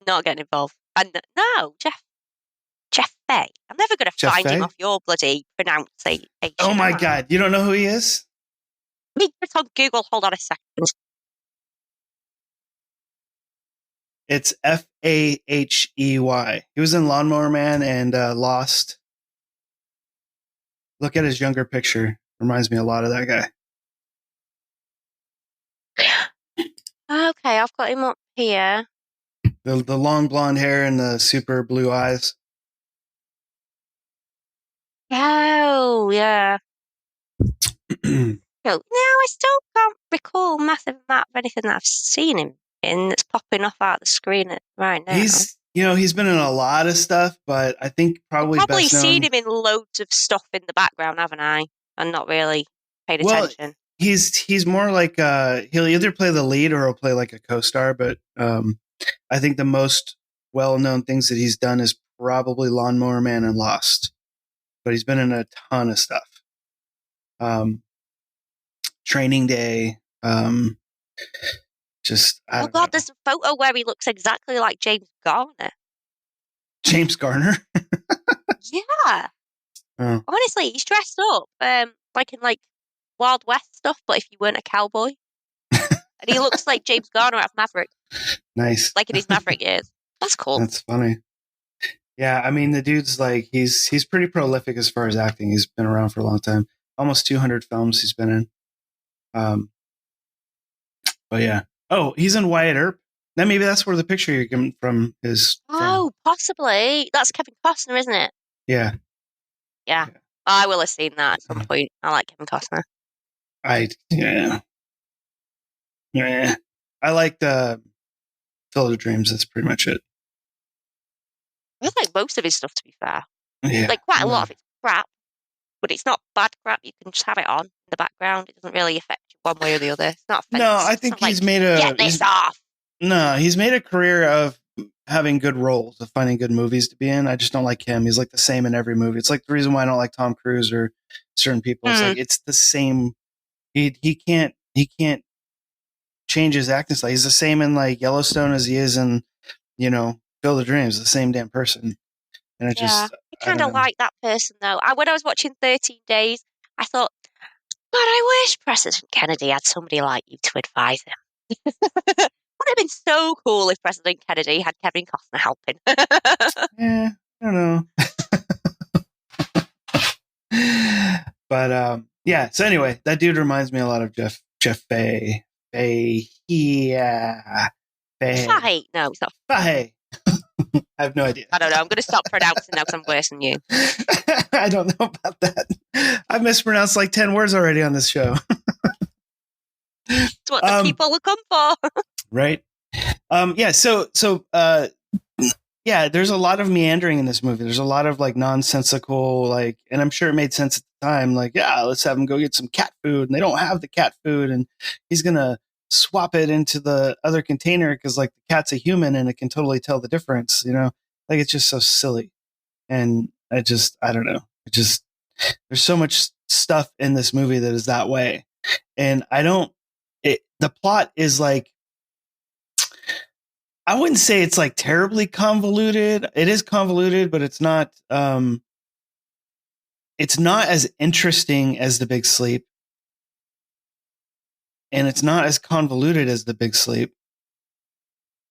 [SPEAKER 8] Not getting involved. And no, Jeff Fahey. I'm never going to find him off your bloody pronunciation.
[SPEAKER 9] Oh my God. You don't know who he is?
[SPEAKER 8] Let me put on Google. Hold on a second.
[SPEAKER 9] It's Fahey. He was in Lawnmower Man and Lost. Look at his younger picture. Reminds me a lot of that guy.
[SPEAKER 8] Okay, I've got him up here.
[SPEAKER 9] The long blonde hair and the super blue eyes.
[SPEAKER 8] Oh, yeah. No, I still can't recall a massive amount of anything that I've seen him in that's popping off out of the screen right now.
[SPEAKER 9] He's been in a lot of stuff, but I think probably best known...
[SPEAKER 8] seen him in loads of stuff in the background, haven't I? And not really paid attention.
[SPEAKER 9] He's more like he'll either play the lead or he'll play like a co-star, but I think the most well-known things that he's done is probably Lawnmower Man and Lost. But he's been in a ton of stuff. Training Day. There's a photo where he looks exactly like James Garner. James Garner?
[SPEAKER 8] Yeah.
[SPEAKER 9] Oh.
[SPEAKER 8] Honestly, he's dressed up like in Wild West stuff, but if you weren't a cowboy. And he looks like James Garner out of Maverick.
[SPEAKER 9] Nice.
[SPEAKER 8] Like in his Maverick years. That's cool.
[SPEAKER 9] That's funny. Yeah, I mean, the dude's he's pretty prolific as far as acting. He's been around for a long time. Almost 200 films he's been in. But yeah. Oh, he's in Wyatt Earp. Then maybe that's where the picture you're getting from is.
[SPEAKER 8] Oh, possibly. That's Kevin Costner, isn't it?
[SPEAKER 9] Yeah.
[SPEAKER 8] Yeah. I will have seen that at some point. I like Kevin Costner.
[SPEAKER 9] Yeah. I like the Field of Dreams. That's pretty much it.
[SPEAKER 8] I like most of his stuff, to be fair.
[SPEAKER 9] Yeah.
[SPEAKER 8] Quite a lot of it's crap, but it's not bad crap. You can just have it on in the background. It doesn't really affect you one way or the other. It's not offensive.
[SPEAKER 9] No, I think he's made a...
[SPEAKER 8] Get this off!
[SPEAKER 9] No, he's made a career of having good roles, of finding good movies to be in. I just don't like him. He's the same in every movie. It's the reason why I don't like Tom Cruise or certain people. It's it's the same. He can't change his acting style. He's the same in Yellowstone as he is in, Field of Dreams, the same damn person. And it just...
[SPEAKER 8] I kind of like that person, though. When I was watching 13 Days, I thought, God, I wish President Kennedy had somebody like you to advise him. Would have been so cool if President Kennedy had Kevin Costner helping.
[SPEAKER 9] Yeah, I don't know. But yeah. So anyway, that dude reminds me a lot of Jeff Fahey. Yeah.
[SPEAKER 8] Fahey. No, it's not
[SPEAKER 9] Fahey. I have no idea.
[SPEAKER 8] I don't know. I'm going to stop pronouncing now because I'm worse than you.
[SPEAKER 9] I don't know about that. I've mispronounced 10 words already on this show.
[SPEAKER 8] It's what the people will come for.
[SPEAKER 9] Right. Yeah. So, yeah, there's a lot of meandering in this movie. There's a lot of nonsensical, and I'm sure it made sense at the time. Yeah, let's have him go get some cat food. And they don't have the cat food. And he's going to swap it into the other container because the cat's a human and it can totally tell the difference, it's just so silly. And I don't know. There's so much stuff in this movie that is that way. And the plot is I wouldn't say it's terribly convoluted. It is convoluted, but it's not as interesting as The Big Sleep. And it's not as convoluted as The Big Sleep.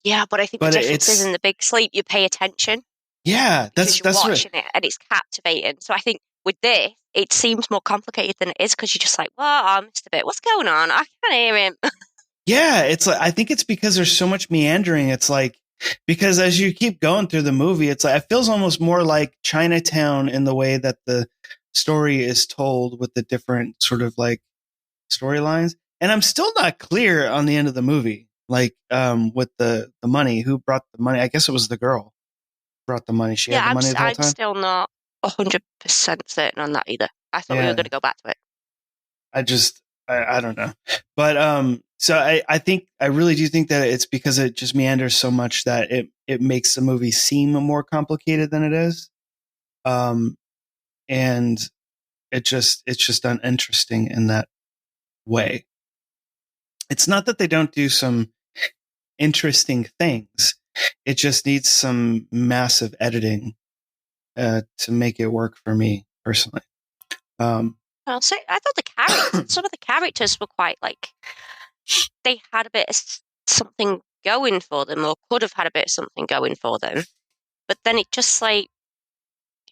[SPEAKER 8] Yeah, but I think the difference is in The Big Sleep, you pay attention.
[SPEAKER 9] Yeah, that's
[SPEAKER 8] watching it and it's captivating. So I think with this, it seems more complicated than it is because you're just well, I missed a bit. What's going on? I can't hear him.
[SPEAKER 9] Yeah, it's I think it's because there's so much meandering. It's because as you keep going through the movie, it's like it feels almost more like Chinatown in the way that the story is told with the different sort of like storylines. And I'm still not clear on the end of the movie, like with the money. Who brought the money? I guess it was the girl who brought the money. She had the money the whole time.
[SPEAKER 8] I'm still not 100% certain on that either. I thought we were going to go back to it.
[SPEAKER 9] I don't know, but so I think I really do think that it's because it just meanders so much that it makes the movie seem more complicated than it is, and it's just uninteresting in that way. It's not that they don't do some interesting things; it just needs some massive editing to make it work for me personally.
[SPEAKER 8] Well, so I thought some of the characters were quite like they had a bit of something going for them, or could have had a bit of something going for them, but then it just like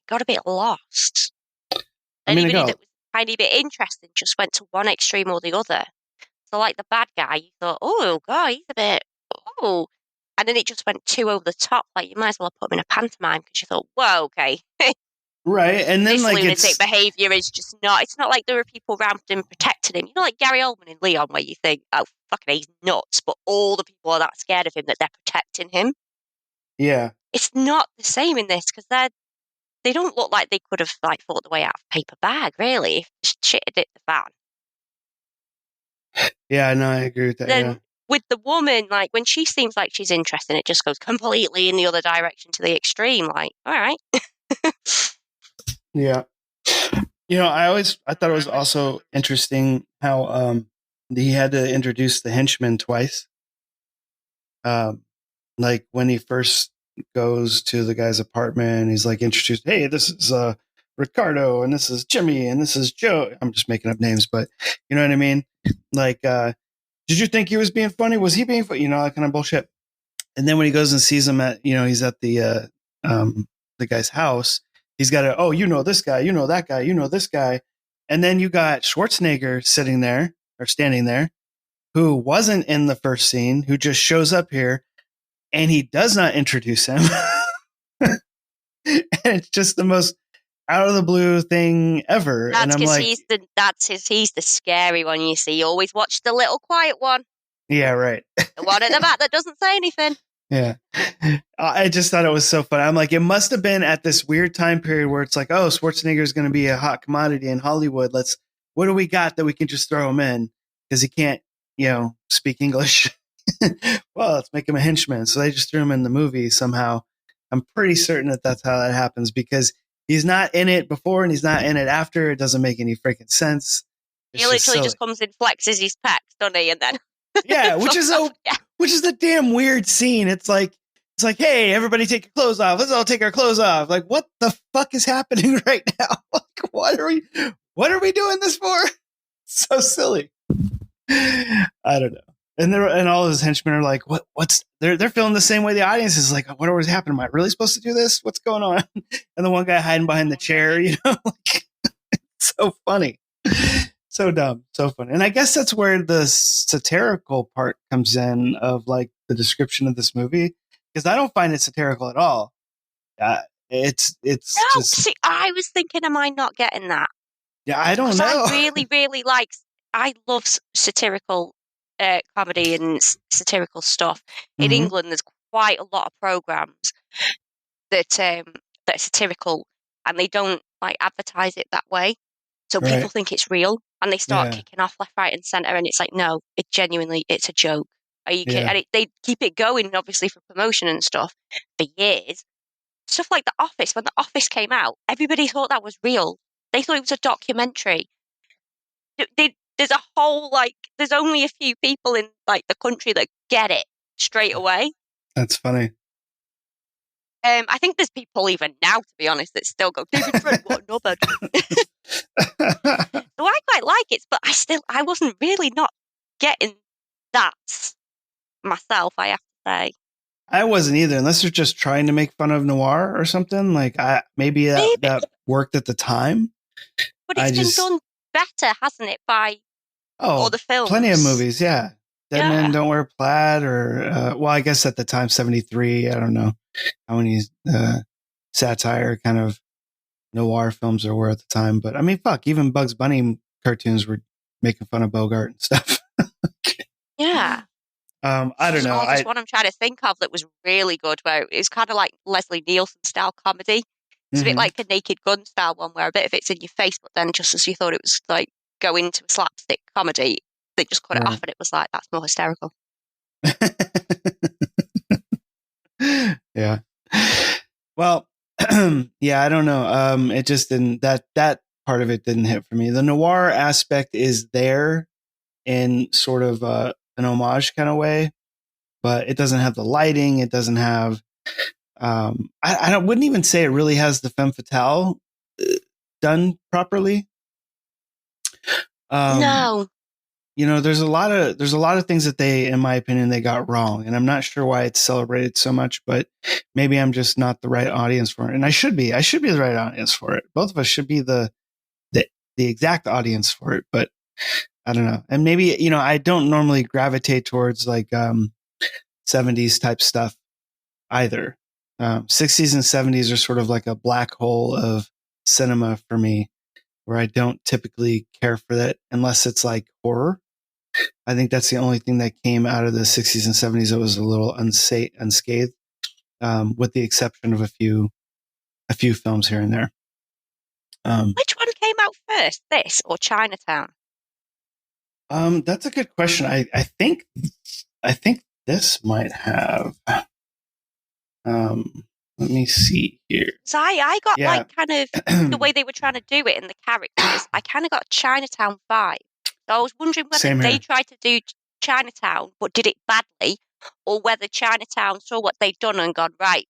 [SPEAKER 8] got a bit lost. Anybody that was a tiny bit interesting just went to one extreme or the other. So, like the bad guy, you thought, "Oh God, he's a bit and then it just went too over the top. Like you might as well have put him in a pantomime because you thought, "Whoa, okay."
[SPEAKER 9] Right, and then
[SPEAKER 8] this
[SPEAKER 9] like
[SPEAKER 8] lunatic behavior is just not. It's not like there are people around him protecting him. You know, like Gary Oldman in Leon, where you think, "Oh, fucking, he's nuts," but all the people are that scared of him that they're protecting him.
[SPEAKER 9] Yeah,
[SPEAKER 8] it's not the same in this because they don't look like they could have like fought the way out of a paper bag. Really, if shit had hit the fan.
[SPEAKER 9] Yeah, no, I agree with that.
[SPEAKER 8] Then with the woman, like when she seems like she's interested, it just goes completely in the other direction to the extreme. Like, all right.
[SPEAKER 9] Yeah. You know, I thought it was also interesting how he had to introduce the henchman twice. Like when he first goes to the guy's apartment, he's like introduced, "Hey, this is Ricardo, and this is Jimmy, and this is Joe." I'm just making up names, but you know what I mean? Like, did you think he was being funny? Was he being funny? You know, that kind of bullshit. And then when he goes and sees him at, you know, he's at the guy's house. He's got a, "Oh, you know this guy, you know that guy, you know this guy." And then you got Schwarzenegger sitting there or standing there who wasn't in the first scene, who just shows up here and he does not introduce him. And it's just the most out of the blue thing ever.
[SPEAKER 8] That's
[SPEAKER 9] and I'm
[SPEAKER 8] because
[SPEAKER 9] like,
[SPEAKER 8] he's the scary one, you see. You always watch the little quiet one.
[SPEAKER 9] Yeah, right.
[SPEAKER 8] The one at the back that doesn't say anything.
[SPEAKER 9] Yeah. I just thought it was so fun. I'm like, it must have been at this weird time period where it's like, oh, Schwarzenegger is going to be a hot commodity in Hollywood. What do we got that we can just throw him in? Because he can't, you know, speak English. Well, let's make him a henchman. So they just threw him in the movie somehow. I'm pretty certain that that's how that happens because he's not in it before and he's not in it after. It doesn't make any freaking sense.
[SPEAKER 8] He literally just comes in, flexes his pecs, doesn't he? And then
[SPEAKER 9] yeah, which is the damn weird scene. It's like, hey, everybody take your clothes off. Let's all take our clothes off. Like, what the fuck is happening right now? Like, what are we doing this for? So silly. I don't know. And all his henchmen are like, they're feeling the same way the audience is like, what is happening? Am I really supposed to do this? What's going on? And the one guy hiding behind the chair, you know, like, it's so funny. So dumb, so funny. And I guess that's where the satirical part comes in of like the description of this movie, because I don't find it satirical at all. It's just.
[SPEAKER 8] See, I was thinking, am I not getting that?
[SPEAKER 9] Yeah, I don't know.
[SPEAKER 8] I really, really I love satirical comedy and satirical stuff. In England, there's quite a lot of programs that are satirical, and they don't like advertise it that way. So people think it's real, and they start kicking off left, right, and centre. And it's like, no, it's a joke. Are you kidding? And they keep it going, obviously, for promotion and stuff for years. Stuff like The Office. When The Office came out, everybody thought that was real. They thought it was a documentary. There's a whole there's only a few people in like the country that get it straight away.
[SPEAKER 9] That's funny.
[SPEAKER 8] I think there's people even now, to be honest, that still go, David Brent, what a knobhead. So I quite like it, but I wasn't really not getting that myself, I have to say. I
[SPEAKER 9] wasn't either, unless they're just trying to make fun of noir or something. Like maybe that worked at the time.
[SPEAKER 8] But it's been done better, hasn't it, by all the films?
[SPEAKER 9] Plenty of movies, yeah. Dead Men Don't Wear Plaid, or well, I guess at the time 73. I don't know how many satire kind of noir films there were at the time, but I mean, fuck, even Bugs Bunny cartoons were making fun of Bogart and stuff.
[SPEAKER 8] Yeah.
[SPEAKER 9] I don't know.
[SPEAKER 8] There's one I'm trying to think of that was really good, where it's kind of like Leslie Nielsen style comedy. It's a bit like a Naked Gun style one, where a bit of it's in your face, but then just as you thought it was like go into a slapstick comedy, they just cut it off, and it was like, that's more hysterical.
[SPEAKER 9] Yeah. Well, yeah, I don't know. It just didn't, that part of it didn't hit for me. The noir aspect is there in sort of an homage kind of way, but it doesn't have the lighting. It doesn't have, I wouldn't even say it really has the femme fatale done properly.
[SPEAKER 8] No.
[SPEAKER 9] You know, there's a lot of things that they, in my opinion, they got wrong, and I'm not sure why it's celebrated so much, but maybe I'm just not the right audience for it. And I should be the right audience for it. Both of us should be the exact audience for it, but I don't know. And maybe, you know, I don't normally gravitate towards like 70s type stuff either. 60s and 70s are sort of like a black hole of cinema for me, where I don't typically care for that unless it's like horror. I think that's the only thing that came out of the 60s and 70s that was a little unscathed, with the exception of a few films here and there.
[SPEAKER 8] Which one came out first, this or Chinatown?
[SPEAKER 9] That's a good question. I think this might have. Let me see here.
[SPEAKER 8] So I got like kind of the way they were trying to do it in the characters. I kind of got a Chinatown vibe. So I was wondering whether they tried to do Chinatown but did it badly, or whether Chinatown saw what they'd done and gone, right,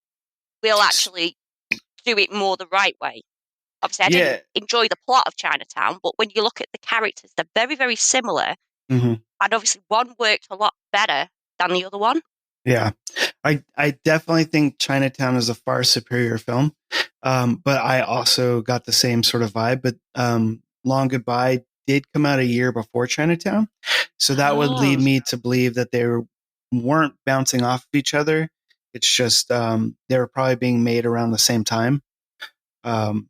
[SPEAKER 8] we'll actually do it more the right way. Obviously, I didn't enjoy the plot of Chinatown, but when you look at the characters, they're very, very similar. Mm-hmm. And obviously, one worked a lot better than the other one.
[SPEAKER 9] Yeah, I definitely think Chinatown is a far superior film. But I also got the same sort of vibe. But Long Goodbye did come out a year before Chinatown. So that would lead me to believe that they weren't bouncing off of each other. It's just they were probably being made around the same time. And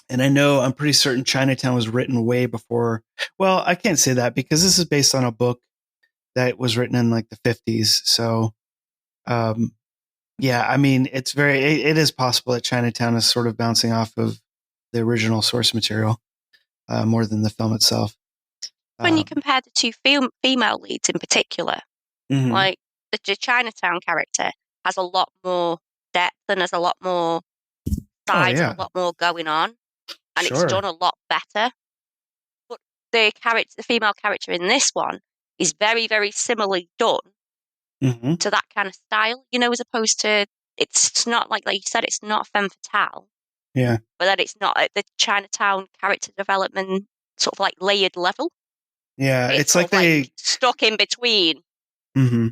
[SPEAKER 9] I'm pretty certain Chinatown was written way before. Well, I can't say that because this is based on a book that was written in like the 50s. So, yeah, I mean, it is possible that Chinatown is sort of bouncing off of the original source material more than the film itself.
[SPEAKER 8] When you compare the two female leads in particular, like the Chinatown character has a lot more depth and has a lot more sides and a lot more going on. And it's done a lot better. But the female character in this one is very, very similarly done to that kind of style, you know, as opposed to, it's not like you said, it's not femme fatale.
[SPEAKER 9] Yeah.
[SPEAKER 8] But then it's not at the Chinatown character development sort of like layered level.
[SPEAKER 9] Yeah. It's like they
[SPEAKER 8] stuck in between.
[SPEAKER 9] Mm-hmm.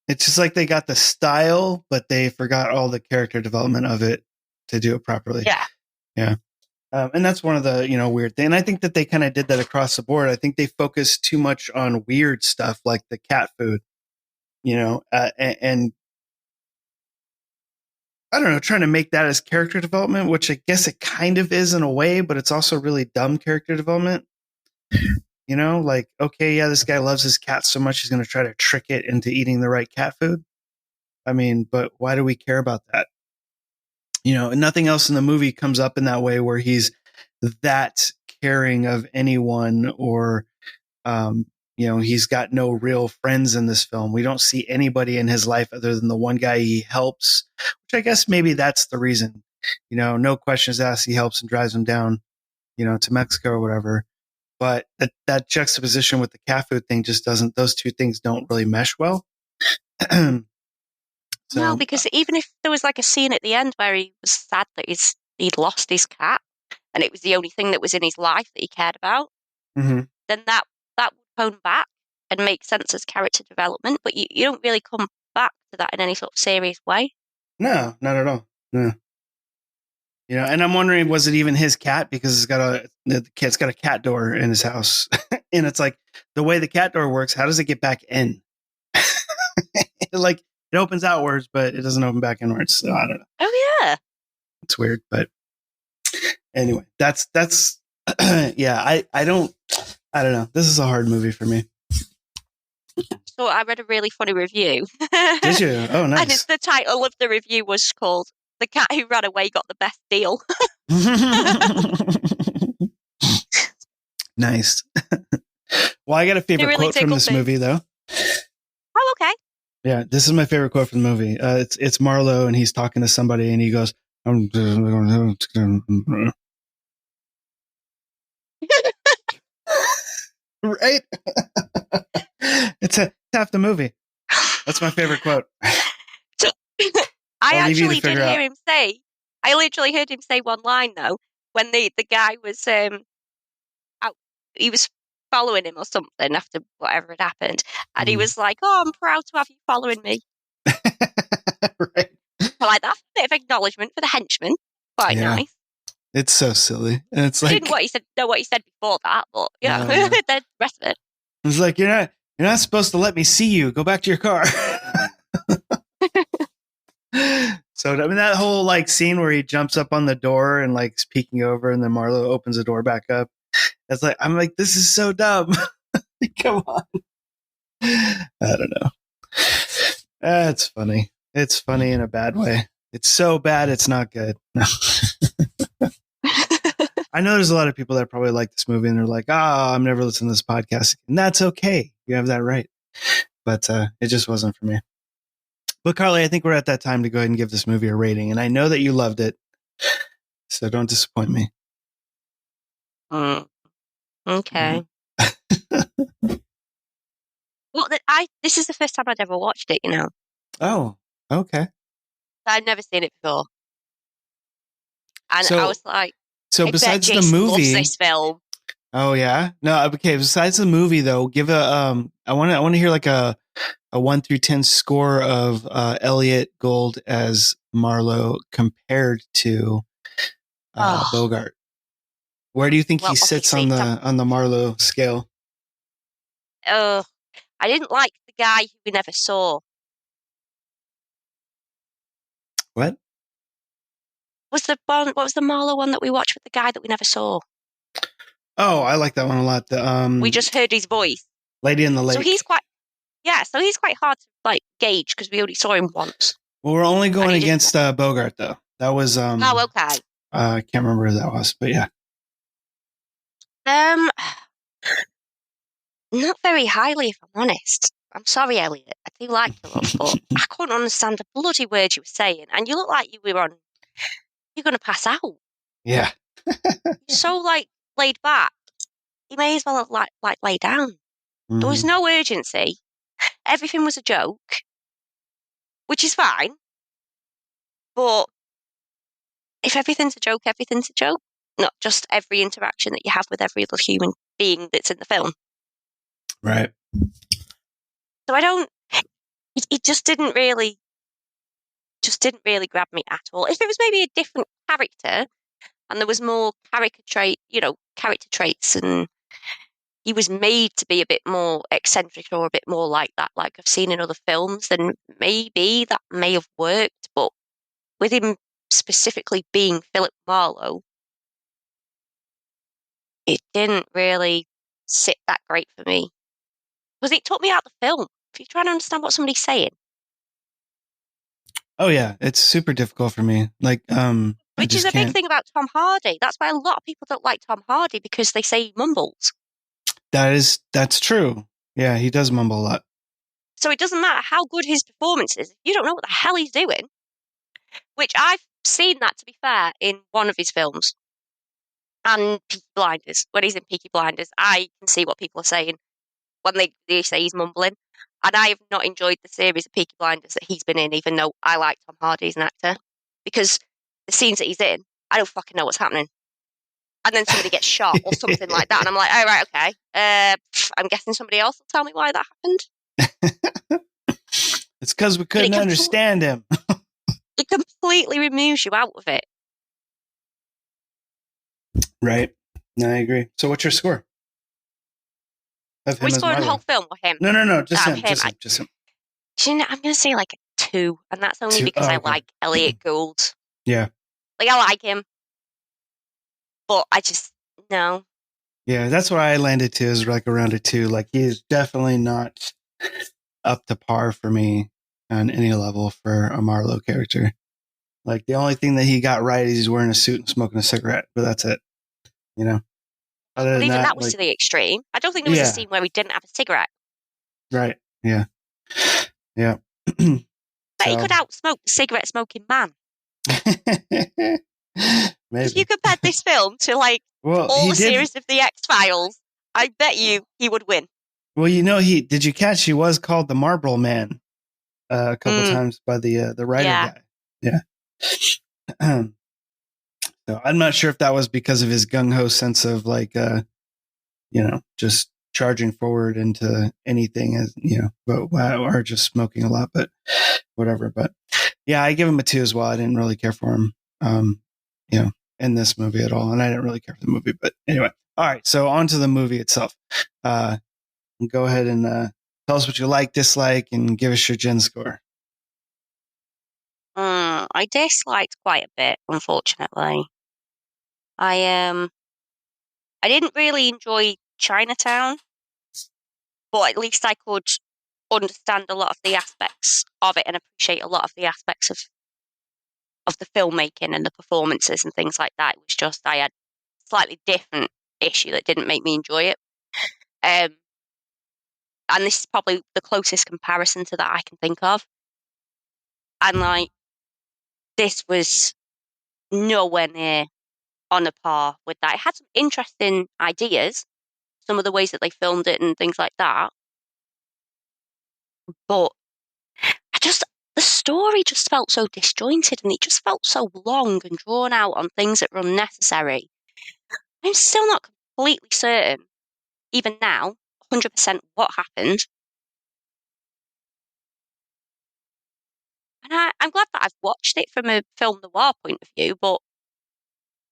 [SPEAKER 9] It's just like they got the style, but they forgot all the character development of it to do it properly.
[SPEAKER 8] Yeah.
[SPEAKER 9] Yeah. And that's one of the, weird things. And I think that they kind of did that across the board. I think they focused too much on weird stuff like the cat food, and I don't know, trying to make that as character development, which I guess it kind of is in a way, but it's also really dumb character development. Like, okay, yeah, this guy loves his cat so much, he's going to try to trick it into eating the right cat food. I mean, but why do we care about that? And nothing else in the movie comes up in that way where he's that caring of anyone or, he's got no real friends in this film. We don't see anybody in his life other than the one guy he helps, which I guess maybe that's the reason, no questions asked. He helps and drives him down, to Mexico or whatever. But that juxtaposition with the cat food thing just doesn't, those two things don't really mesh well.
[SPEAKER 8] No, because even if there was like a scene at the end where he was sad that he'd lost his cat and it was the only thing that was in his life that he cared about, then that would hone back and make sense as character development. But you don't really come back to that in any sort of serious way.
[SPEAKER 9] No, not at all. No. And I'm wondering, was it even his cat? Because the cat's got a cat door in his house. And it's like the way the cat door works, how does it get back in? Like it opens outwards, but it doesn't open back inwards. So I don't know.
[SPEAKER 8] Oh yeah.
[SPEAKER 9] It's weird, but anyway, that's yeah, I don't know. This is a hard movie for me.
[SPEAKER 8] So I read a really funny review.
[SPEAKER 9] Did you? Oh, nice.
[SPEAKER 8] And the title of the review was called "The Cat Who Ran Away Got the Best Deal."
[SPEAKER 9] Nice. Well, I got a favorite quote from this movie, though.
[SPEAKER 8] Oh, okay.
[SPEAKER 9] Yeah, this is my favorite quote from the movie. It's Marlowe, and he's talking to somebody, and he goes, right? It's half the movie. That's my favorite quote.
[SPEAKER 8] So, I literally heard him say one line though when the guy was out, he was following him or something after whatever had happened, and he was like, "Oh, I'm proud to have you following me."
[SPEAKER 9] Right.
[SPEAKER 8] I like that. A bit of acknowledgement for the henchman. Quite nice.
[SPEAKER 9] It's so silly, and it's like
[SPEAKER 8] I didn't know what he said before that, but yeah, the rest of it.
[SPEAKER 9] It's like you're not supposed to let me see you. Go back to your car. So I mean that whole like scene where he jumps up on the door and like is peeking over, and then Marlowe opens the door back up. It's like I'm like, this is so dumb. Come on. I don't know. It's funny. It's funny in a bad way. It's so bad it's not good. No. I know there's a lot of people that probably like this movie and they're like, I'm never listening to this podcast. And that's okay. You have that right. But it just wasn't for me. But Carly, I think we're at that time to go ahead and give this movie a rating. And I know that you loved it. So don't disappoint me.
[SPEAKER 8] Okay. Well, this is the first time I'd ever watched it, you know.
[SPEAKER 9] Oh, okay.
[SPEAKER 8] I'd never seen it before. And I was like,
[SPEAKER 9] so besides the movie,
[SPEAKER 8] loves this film.
[SPEAKER 9] Oh yeah, no, okay. Besides the movie, though, give a I want to hear like a 1 through 10 score of Elliot Gould as Marlowe compared to Bogart. Where do you think he sits on the Marlowe scale?
[SPEAKER 8] I didn't like the guy who we never saw.
[SPEAKER 9] What?
[SPEAKER 8] What was the Marlowe one that we watched with the guy that we never saw?
[SPEAKER 9] Oh, I like that one a lot.
[SPEAKER 8] We just heard his voice.
[SPEAKER 9] Lady in the Lake.
[SPEAKER 8] So he's quite hard to like gauge because we only saw him once.
[SPEAKER 9] Well, we're only going against Bogart though. That was
[SPEAKER 8] okay.
[SPEAKER 9] I can't remember who that was, but yeah.
[SPEAKER 8] Not very highly, if I'm honest. I'm sorry, Elliot. I do like you, but I couldn't understand a bloody word you were saying, and you look like you were on. You're going to pass out.
[SPEAKER 9] Yeah.
[SPEAKER 8] So like laid back. You may as well have like lay down.
[SPEAKER 9] Mm-hmm.
[SPEAKER 8] There was no urgency. Everything was a joke, which is fine. But if everything's a joke, everything's a joke. Not just every interaction that you have with every other human being that's in the film.
[SPEAKER 9] Right.
[SPEAKER 8] So it just didn't really grab me at all. If it was maybe a different character and there was more character traits and he was made to be a bit more eccentric or a bit more like that, like I've seen in other films, then maybe that may have worked. But with him specifically being Philip Marlowe, it didn't really sit that great for me. Because it took me out of the film. If you're trying to understand what somebody's saying.
[SPEAKER 9] Oh yeah, it's super difficult for me. Like,
[SPEAKER 8] which is a big thing about Tom Hardy. That's why a lot of people don't like Tom Hardy because they say he mumbles.
[SPEAKER 9] That's true. Yeah, he does mumble a lot.
[SPEAKER 8] So it doesn't matter how good his performance is. You don't know what the hell he's doing. Which I've seen that, to be fair, in one of his films. And Peaky Blinders. When he's in Peaky Blinders, I can see what people are saying when they say he's mumbling. And I have not enjoyed the series of Peaky Blinders that he's been in, even though I like Tom Hardy as an actor. Because the scenes that he's in, I don't fucking know what's happening. And then somebody gets shot or something like that. And I'm like, oh, right, okay. I'm guessing somebody else will tell me why that happened.
[SPEAKER 9] It's because we couldn't understand him.
[SPEAKER 8] It completely removes you out of it.
[SPEAKER 9] Right. No, I agree. So what's your score? Of him
[SPEAKER 8] We
[SPEAKER 9] as
[SPEAKER 8] scored the
[SPEAKER 9] Marlo.
[SPEAKER 8] whole film or him?
[SPEAKER 9] No, just him.
[SPEAKER 8] Him.
[SPEAKER 9] Just him.
[SPEAKER 8] Do you know, I'm going to say like a 2, and that's only
[SPEAKER 9] 2.
[SPEAKER 8] because
[SPEAKER 9] Oh,
[SPEAKER 8] I
[SPEAKER 9] okay.
[SPEAKER 8] like Elliot Gould.
[SPEAKER 9] Yeah.
[SPEAKER 8] Like, I like him, but I just, no.
[SPEAKER 9] Yeah, that's where I landed to, is like around a 2. Like, he is definitely not up to par for me on any level for a Marlo character. Like, the only thing that he got right is he's wearing a suit and smoking a cigarette, but that's it. You know? Other
[SPEAKER 8] But
[SPEAKER 9] than
[SPEAKER 8] even that was
[SPEAKER 9] like,
[SPEAKER 8] to the extreme. I don't think there was
[SPEAKER 9] Yeah.
[SPEAKER 8] a scene where he didn't have a cigarette.
[SPEAKER 9] right. Yeah. Yeah.
[SPEAKER 8] But he
[SPEAKER 9] So-
[SPEAKER 8] could outsmoke the cigarette smoking man. If
[SPEAKER 9] Maybe.
[SPEAKER 8] you compared this film to like
[SPEAKER 9] Well,
[SPEAKER 8] all
[SPEAKER 9] he
[SPEAKER 8] the
[SPEAKER 9] did.
[SPEAKER 8] series of the X-Files, I bet you he would win.
[SPEAKER 9] Well, you know, did you catch he was called the Marlboro Man a couple times by the writer
[SPEAKER 8] Yeah.
[SPEAKER 9] guy. Yeah. So I'm not sure if that was because of his gung ho sense of like, just charging forward into anything, as or just smoking a lot, but whatever. But yeah, I give him a 2 as well. I didn't really care for him, in this movie at all, and I didn't really care for the movie. But anyway, all right. So on to the movie itself. Go ahead and tell us what you like, dislike, and give us your Gen score.
[SPEAKER 8] I disliked quite a bit, unfortunately. I didn't really enjoy Chinatown, but at least I could understand a lot of the aspects of it and appreciate a lot of the aspects of the filmmaking and the performances and things like that. It was just I had a slightly different issue that didn't make me enjoy it. And this is probably the closest comparison to that I can think of. And like, this was nowhere near on a par with that. It had some interesting ideas, some of the ways that they filmed it and things like that. But the story just felt so disjointed, and it just felt so long and drawn out on things that were unnecessary. I'm still not completely certain, even now, 100% what happened. And I'm glad that I've watched it from a film noir point of view, but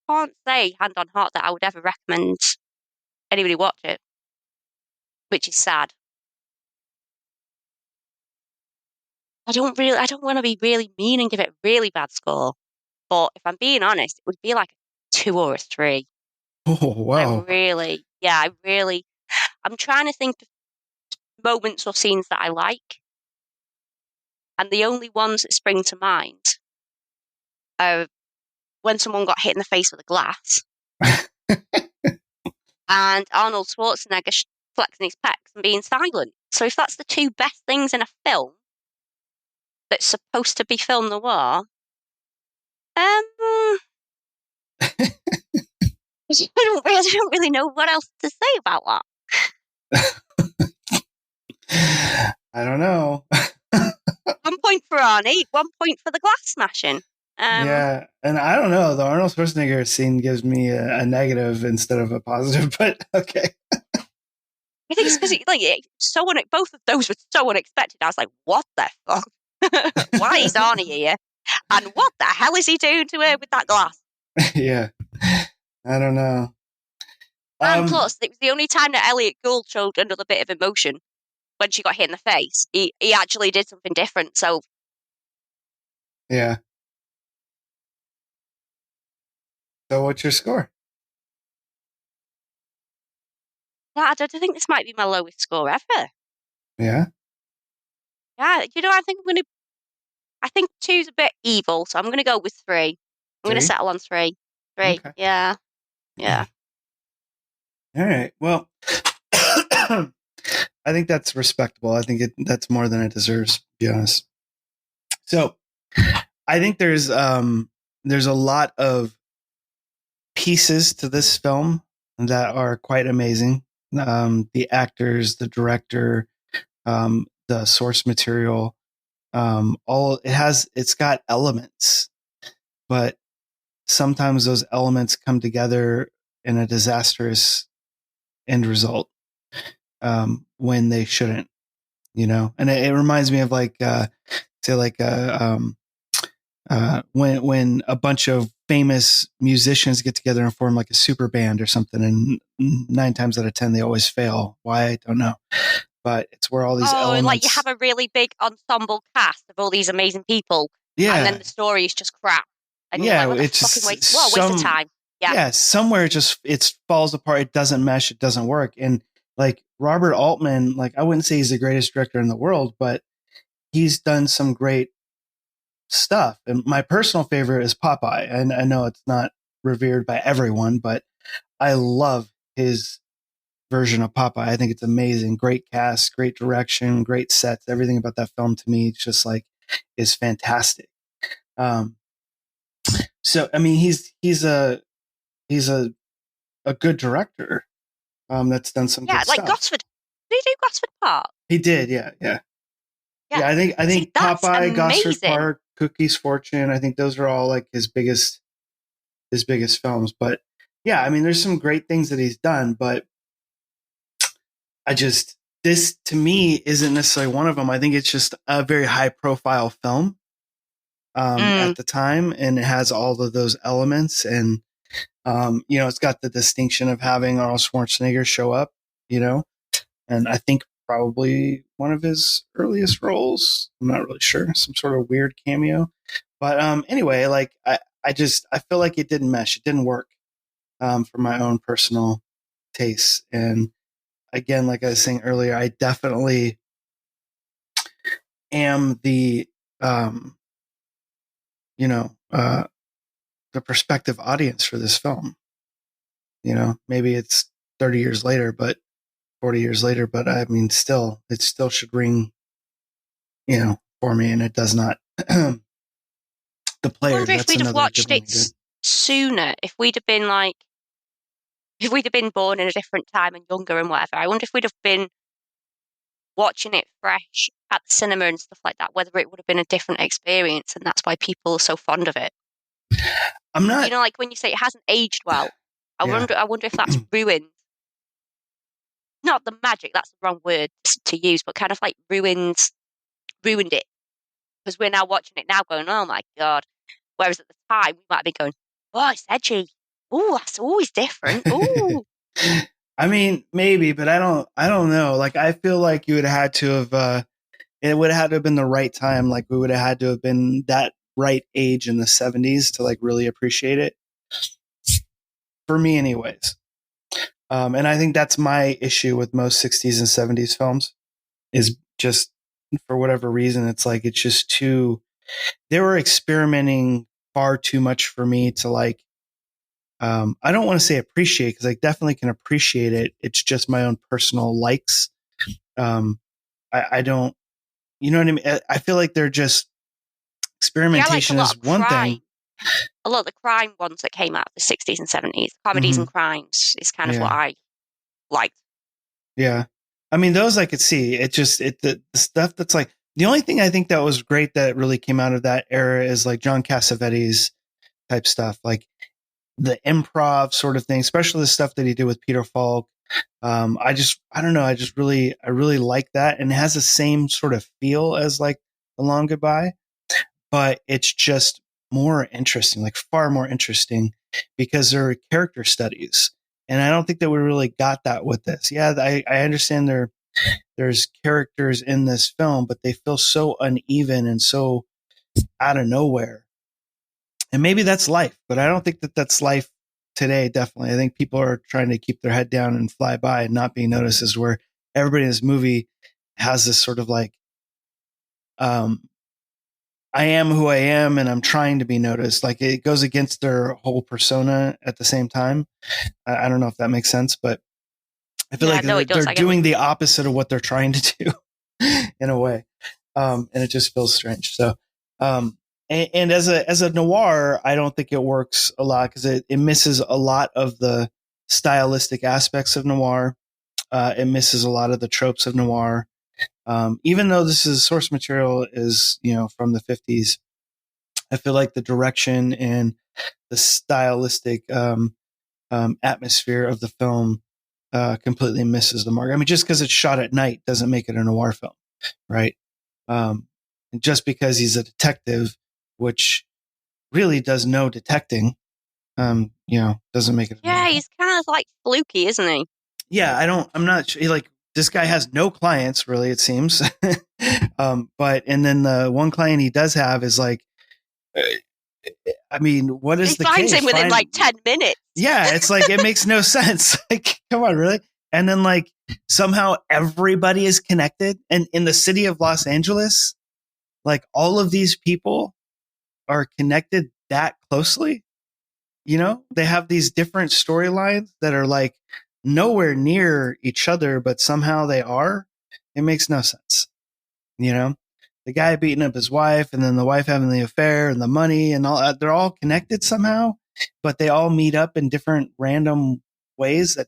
[SPEAKER 8] I can't say hand on heart that I would ever recommend anybody watch it, which is sad. I don't want to be really mean and give it a really bad score, but if I'm being honest, it would be like a 2 or a 3.
[SPEAKER 9] Oh, wow.
[SPEAKER 8] I'm trying to think of moments or scenes that I like, and the only ones that spring to mind are when someone got hit in the face with a glass, and Arnold Schwarzenegger flexing his pecs and being silent. So if that's the 2 best things in a film that's supposed to be film noir, I don't really know what else to say about that.
[SPEAKER 9] I don't know.
[SPEAKER 8] 1 point for Arnie, 1 point for the glass smashing.
[SPEAKER 9] Yeah, and I don't know. The Arnold Schwarzenegger scene gives me a negative instead of a positive, but okay.
[SPEAKER 8] I think it's because both of those were so unexpected. I was like, what the fuck? Why is Arnie here? And what the hell is he doing to her with that glass?
[SPEAKER 9] Yeah. I don't know.
[SPEAKER 8] And plus, it was the only time that Elliot Gould showed another bit of emotion when she got hit in the face. He actually did something different, so...
[SPEAKER 9] Yeah. So what's your score?
[SPEAKER 8] I don't think this might be my lowest score ever.
[SPEAKER 9] Yeah?
[SPEAKER 8] Yeah, I think 2's a bit evil, so I'm going to go with 3. I'm going to settle on 3. 3,
[SPEAKER 9] Okay.
[SPEAKER 8] yeah. Yeah.
[SPEAKER 9] All right. Well, I think that's respectable. I think that's more than it deserves, to be honest. So I think there's a lot of pieces to this film that are quite amazing. The actors, the director, the source material, it's got elements, but sometimes those elements come together in a disastrous end result, when they shouldn't, and it reminds me of when a bunch of famous musicians get together and form like a super band or something, and 9 times out of 10 they always fail. Why, I don't know. But it's where all these elements.
[SPEAKER 8] And like you have a really big ensemble cast of all these amazing people,
[SPEAKER 9] yeah,
[SPEAKER 8] and then the story is just crap. And
[SPEAKER 9] yeah,
[SPEAKER 8] you're like,
[SPEAKER 9] it's just
[SPEAKER 8] waste of time. Yeah,
[SPEAKER 9] somewhere it falls apart. It doesn't mesh. It doesn't work. And like Robert Altman, like I wouldn't say he's the greatest director in the world, but he's done some great stuff. And my personal favorite is Popeye. And I know it's not revered by everyone, but I love his version of Popeye. I think it's amazing. Great cast, great direction, great sets. Everything about that film to me, it's just like is fantastic. So I mean, he's a good director. That's done some good
[SPEAKER 8] like
[SPEAKER 9] stuff.
[SPEAKER 8] Gosford. Did he do Gosford Park?
[SPEAKER 9] He did, yeah. I think Popeye, Gosford Park, Cookie's Fortune. I think those are all like his biggest films. But yeah, I mean, there's some great things that he's done, but this to me isn't necessarily one of them. I think it's just a very high profile film at the time, and it has all of those elements, and it's got the distinction of having Arnold Schwarzenegger show up, and I think probably one of his earliest roles. I'm not really sure, some sort of weird cameo, but anyway, like I feel like it didn't mesh, it didn't work for my own personal tastes. And again, like I was saying earlier, I definitely am the prospective audience for this film. Maybe it's 30 years later, but 40 years later, but I mean, it still should ring, for me, and it does not. The player.
[SPEAKER 8] I wonder if we'd have watched it sooner, if we'd have been born in a different time and younger and whatever. I wonder if we'd have been watching it fresh at the cinema and stuff like that, whether it would have been a different experience, and that's why people are so fond of it.
[SPEAKER 9] I'm not,
[SPEAKER 8] like when you say it hasn't aged well, I wonder if that's ruined. Not the magic, that's the wrong word to use, but kind of like ruined it. Because we're now watching it now going, oh my God. Whereas at the time, we might have been going, oh, it's edgy. Oh, that's always different. Ooh.
[SPEAKER 9] I mean, maybe, but I don't know. Like, I feel like you would have had to have, it would have had to have been the right time. Like, we would have had to have been that right age in the 70s to like really appreciate it. For me anyways. And I think that's my issue with most 60s and 70s films, is just for whatever reason, it's like, it's just too, they were experimenting far too much for me to like, I don't want to say appreciate, because I definitely can appreciate it. It's just my own personal likes. I don't, you know what I mean? I feel like they're just, experimentation is one thing.
[SPEAKER 8] A lot of the crime ones that came out of the 60s and 70s, comedies and crimes, is kind of what I liked. Yeah.
[SPEAKER 9] I mean, those I could see. It just, the stuff that's like, the only thing I think that was great that really came out of that era is like John Cassavetes type stuff, like the improv sort of thing, especially the stuff that he did with Peter Falk. I don't know. I really like that. And it has the same sort of feel as like The Long Goodbye, but it's just more interesting, like far more interesting, because there are character studies. And I don't think that we really got that with this. Yeah, I understand there's characters in this film, but they feel so uneven and so out of nowhere. And maybe that's life, but I don't think that that's life today. Definitely. I think people are trying to keep their head down and fly by and not being noticed, is where everybody in this movie has this sort of like, I am who I am and I'm trying to be noticed. Like, it goes against their whole persona at the same time. I don't know if that makes sense, but I feel like they're doing the opposite of what they're trying to do in a way. And it just feels strange. So, and as a noir, I don't think it works a lot, because it misses a lot of the stylistic aspects of noir. It misses a lot of the tropes of noir. Even though this is source material is, from the 50s, I feel like the direction and the stylistic atmosphere of the film completely misses the mark. I mean, just because it's shot at night doesn't make it a noir film, right? And just because he's a detective, which really does no detecting. Doesn't make it.
[SPEAKER 8] Yeah, he's kind of like fluky, isn't he?
[SPEAKER 9] Yeah, I'm not sure. Like, this guy has no clients, really, it seems. And then the one client he does have is like, what is
[SPEAKER 8] he
[SPEAKER 9] the
[SPEAKER 8] finds
[SPEAKER 9] case?
[SPEAKER 8] him within like 10 minutes.
[SPEAKER 9] Yeah, it's like, it makes no sense. Like, come on, really? And then like somehow everybody is connected. And in the city of Los Angeles, like all of these people are connected that closely. They have these different storylines that are like nowhere near each other, but somehow they are. It makes no sense. The guy beating up his wife and then the wife having the affair and the money and all that, they're all connected somehow, but they all meet up in different random ways that,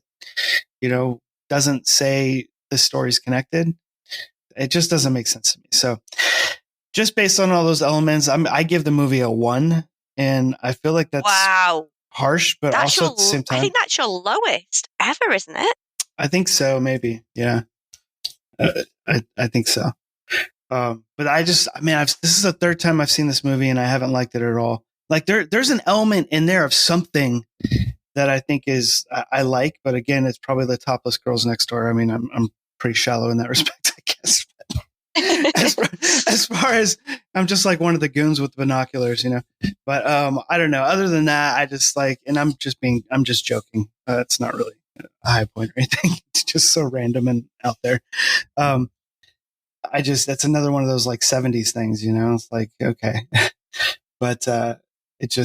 [SPEAKER 9] doesn't say the story's connected. It just doesn't make sense to me. So just based on all those elements, I give the movie a 1, and I feel like that's harsh, but
[SPEAKER 8] that's
[SPEAKER 9] also at the same time,
[SPEAKER 8] I think that's your lowest ever, isn't it?
[SPEAKER 9] I think so. Maybe. Yeah. I think so. But this is the third time I've seen this movie and I haven't liked it at all. Like there's an element in there of something that I think is, I like, but again, it's probably the topless girls next door. I mean, I'm pretty shallow in that respect, I guess. as far as I'm just like one of the goons with binoculars, but I don't know. Other than that, I just like, and I'm just joking. It's not really a high point or anything. It's just so random and out there. That's another one of those like 70s things, it's like, okay. But it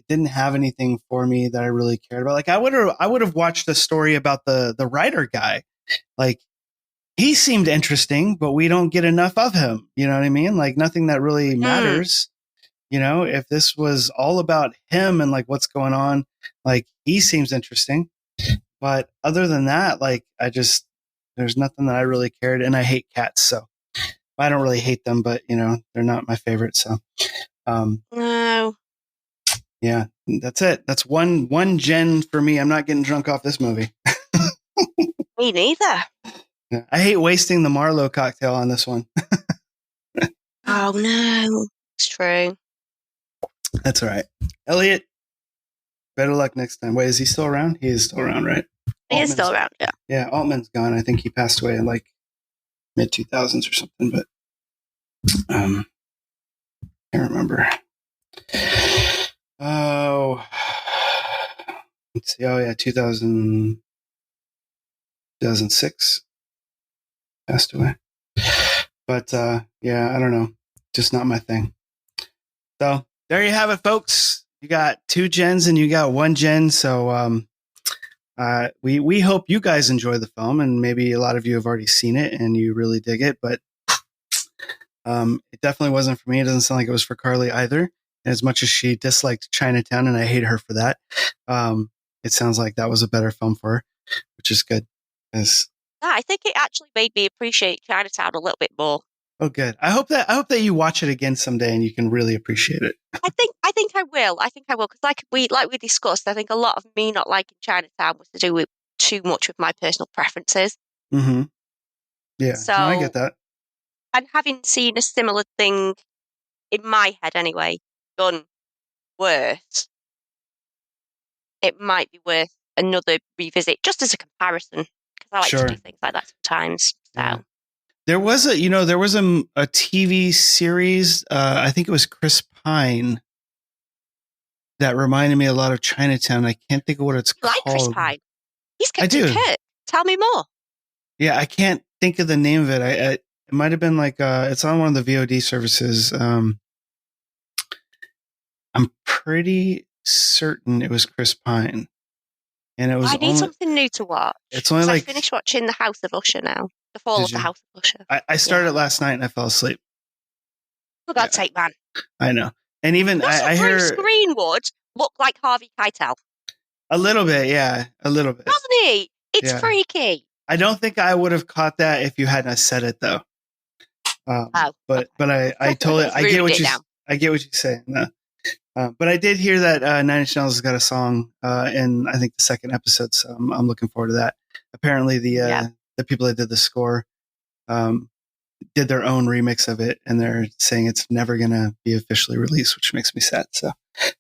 [SPEAKER 9] didn't have anything for me that I really cared about. Like I would have watched a story about the writer guy. Like he seemed interesting, but we don't get enough of him. You know what I mean? Like nothing that really matters. If this was all about him and like what's going on, like he seems interesting. But other than that, like there's nothing that I really cared. And I hate cats. So I don't really hate them, but they're not my favorite. So,
[SPEAKER 8] no.
[SPEAKER 9] Yeah, that's it. That's one gen for me. I'm not getting drunk off this movie.
[SPEAKER 8] Me neither.
[SPEAKER 9] Yeah, I hate wasting the Marlowe cocktail on this one.
[SPEAKER 8] Oh no, it's true.
[SPEAKER 9] That's all right. Elliot, better luck next time. Wait, is he still around? He is still around, right?
[SPEAKER 8] He is still around, yeah.
[SPEAKER 9] Yeah, Altman's gone. I think he passed away in like mid 2000s or something, but can't remember. Oh, let's see. Oh yeah, 2006 passed away. But yeah, I don't know. Just not my thing. So there you have it, folks. You got 2 gens and you got 1 gen. So we hope you guys enjoy the film, and maybe a lot of you have already seen it and you really dig it, but it definitely wasn't for me. It doesn't sound like it was for Carly either. And as much as she disliked Chinatown, and I hate her for that, it sounds like that was a better film for her, which is good.
[SPEAKER 8] Yeah, I think it actually made me appreciate Chinatown a little bit more.
[SPEAKER 9] Oh, good. I hope that you watch it again someday and you can really appreciate it.
[SPEAKER 8] I think I will. I think I will, because like we discussed, I think a lot of me not liking Chinatown was to do with too much with my personal preferences.
[SPEAKER 9] Mm-hmm. Yeah,
[SPEAKER 8] so
[SPEAKER 9] no, I get that.
[SPEAKER 8] And having seen a similar thing in my head anyway, done worse, it might be worth another revisit just as a comparison, because I like to do things like that sometimes. So.
[SPEAKER 9] Yeah. There was a TV series, I think it was Chris Pine, that reminded me a lot of Chinatown. I can't think of what it's called.
[SPEAKER 8] Like Chris Pine. He's Captain Kirk. Tell me more.
[SPEAKER 9] Yeah, I can't think of the name of it. It might have been like, it's on one of the VOD services. I'm pretty certain it was Chris Pine. And it was.
[SPEAKER 8] I need something new to watch.
[SPEAKER 9] It's only like.
[SPEAKER 8] I finished watching The House of Usher now. The Fall of the House of Usher.
[SPEAKER 9] I started it last night and I fell asleep.
[SPEAKER 8] For God's sake, man.
[SPEAKER 9] I know. And even I hear
[SPEAKER 8] Bruce Greenwood look like Harvey Keitel.
[SPEAKER 9] A little bit, yeah. A little bit.
[SPEAKER 8] Doesn't he? It's freaky.
[SPEAKER 9] I don't think I would have caught that if you hadn't said it though. But I totally I get what you're saying. No. But I did hear that Nine Inch Nails has got a song in I think the second episode, so I'm looking forward to that. Apparently the people that did the score did their own remix of it, and they're saying it's never gonna be officially released, which makes me sad. So,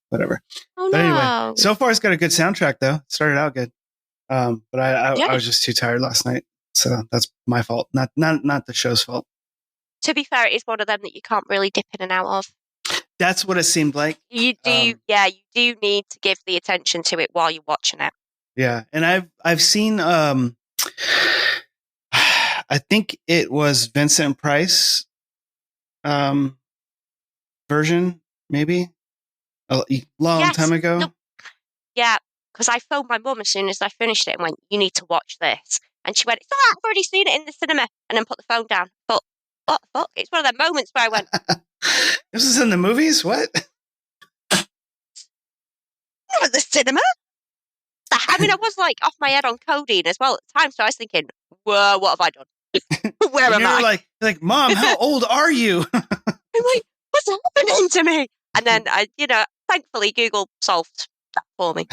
[SPEAKER 9] whatever.
[SPEAKER 8] Oh,
[SPEAKER 9] But
[SPEAKER 8] no.
[SPEAKER 9] anyway, so far it's got a good soundtrack though. It started out good, but I was just too tired last night, so that's my fault, not the show's fault.
[SPEAKER 8] To be fair, it is one of them that you can't really dip in and out of.
[SPEAKER 9] That's what it seemed like.
[SPEAKER 8] You do, you do need to give the attention to it while you're watching it.
[SPEAKER 9] Yeah, and I've seen I think it was Vincent Price version, maybe a long time ago.
[SPEAKER 8] No, yeah, because I phoned my mum as soon as I finished it and went, "You need to watch this," and she went, "It's all right, I've already seen it in the cinema," and then put the phone down. But what the fuck? It's one of them moments where I went,
[SPEAKER 9] "This is in the movies? What?"
[SPEAKER 8] Not at the cinema. I mean, I was like off my head on codeine as well at the time, so I was thinking, "Whoa, what have I done? Where am I?"
[SPEAKER 9] Like, Mom, how old are you?
[SPEAKER 8] I'm like, what's happening to me? And then thankfully Google solved that for me.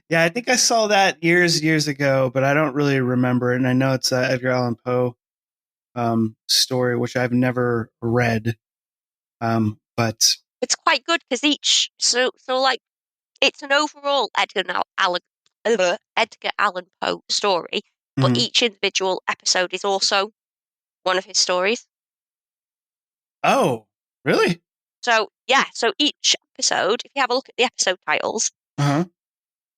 [SPEAKER 9] Yeah, I think I saw that years ago, but I don't really remember it. And I know it's Edgar Allan Poe story, which I've never read. But
[SPEAKER 8] it's quite good because it's an overall Edgar Allan Poe story, but each individual episode is also one of his stories.
[SPEAKER 9] Oh, really?
[SPEAKER 8] So each episode, if you have a look at the episode titles,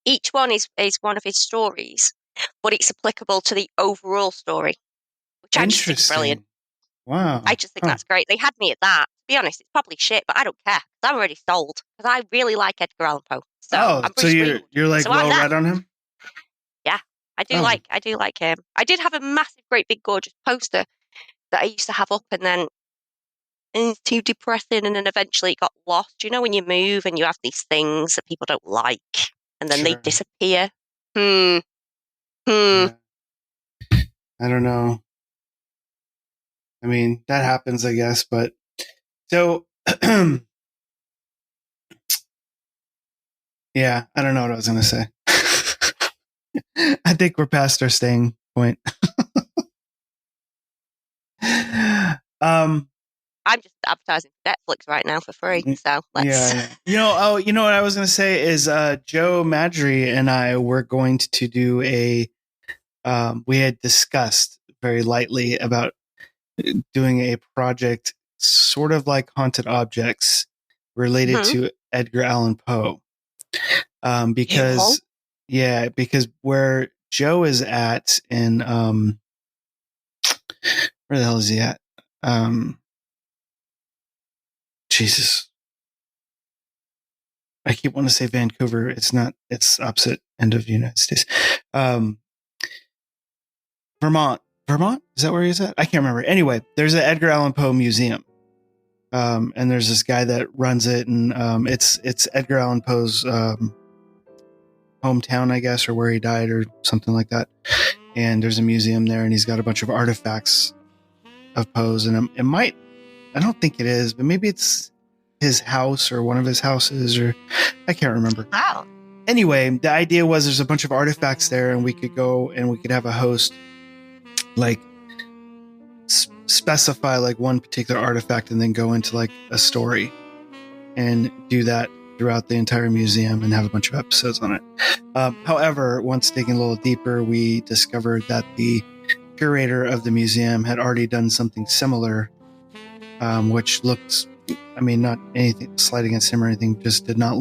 [SPEAKER 8] each one is one of his stories, but it's applicable to the overall story, which I just think is brilliant.
[SPEAKER 9] Wow.
[SPEAKER 8] I just think that's great. They had me at that. To be honest, it's probably shit, but I don't care. I'm already sold because I really like Edgar Allan Poe. So
[SPEAKER 9] you're like well read on him?
[SPEAKER 8] Yeah, I do like him. I did have a massive, great, big, gorgeous poster that I used to have up, and then it's too depressing, and then eventually it got lost. You know, when you move and you have these things that people don't like, and then they disappear.
[SPEAKER 9] Yeah. I don't know. I mean, that happens, I guess, but so yeah, I don't know what I was going to say. I think we're past our staying point.
[SPEAKER 8] I'm just advertising Netflix right now for free, so let's.
[SPEAKER 9] Yeah. You know what I was going to say is Joe Madry and I were going to do we had discussed very lightly about doing a project sort of like Haunted Objects related to Edgar Allan Poe. Because where Joe is at in where the hell is he at? Jesus. I keep wanting to say Vancouver. It's not. It's opposite end of the United States. Vermont. Is that where he's at? I can't remember. Anyway, there's an Edgar Allan Poe museum. And there's this guy that runs it, and it's Edgar Allan Poe's hometown, I guess, or where he died or something like that. And there's a museum there, and he's got a bunch of artifacts of Poe's, and I don't think it is, but maybe it's his house or one of his houses, or I can't remember.
[SPEAKER 8] Wow.
[SPEAKER 9] Anyway, the idea was there's a bunch of artifacts there, and we could go and we could have a host like specify like one particular artifact and then go into like a story and do that throughout the entire museum and have a bunch of episodes on it. However, once digging a little deeper, we discovered that the curator of the museum had already done something similar, which looked, I mean, not anything slight against him or anything, just did not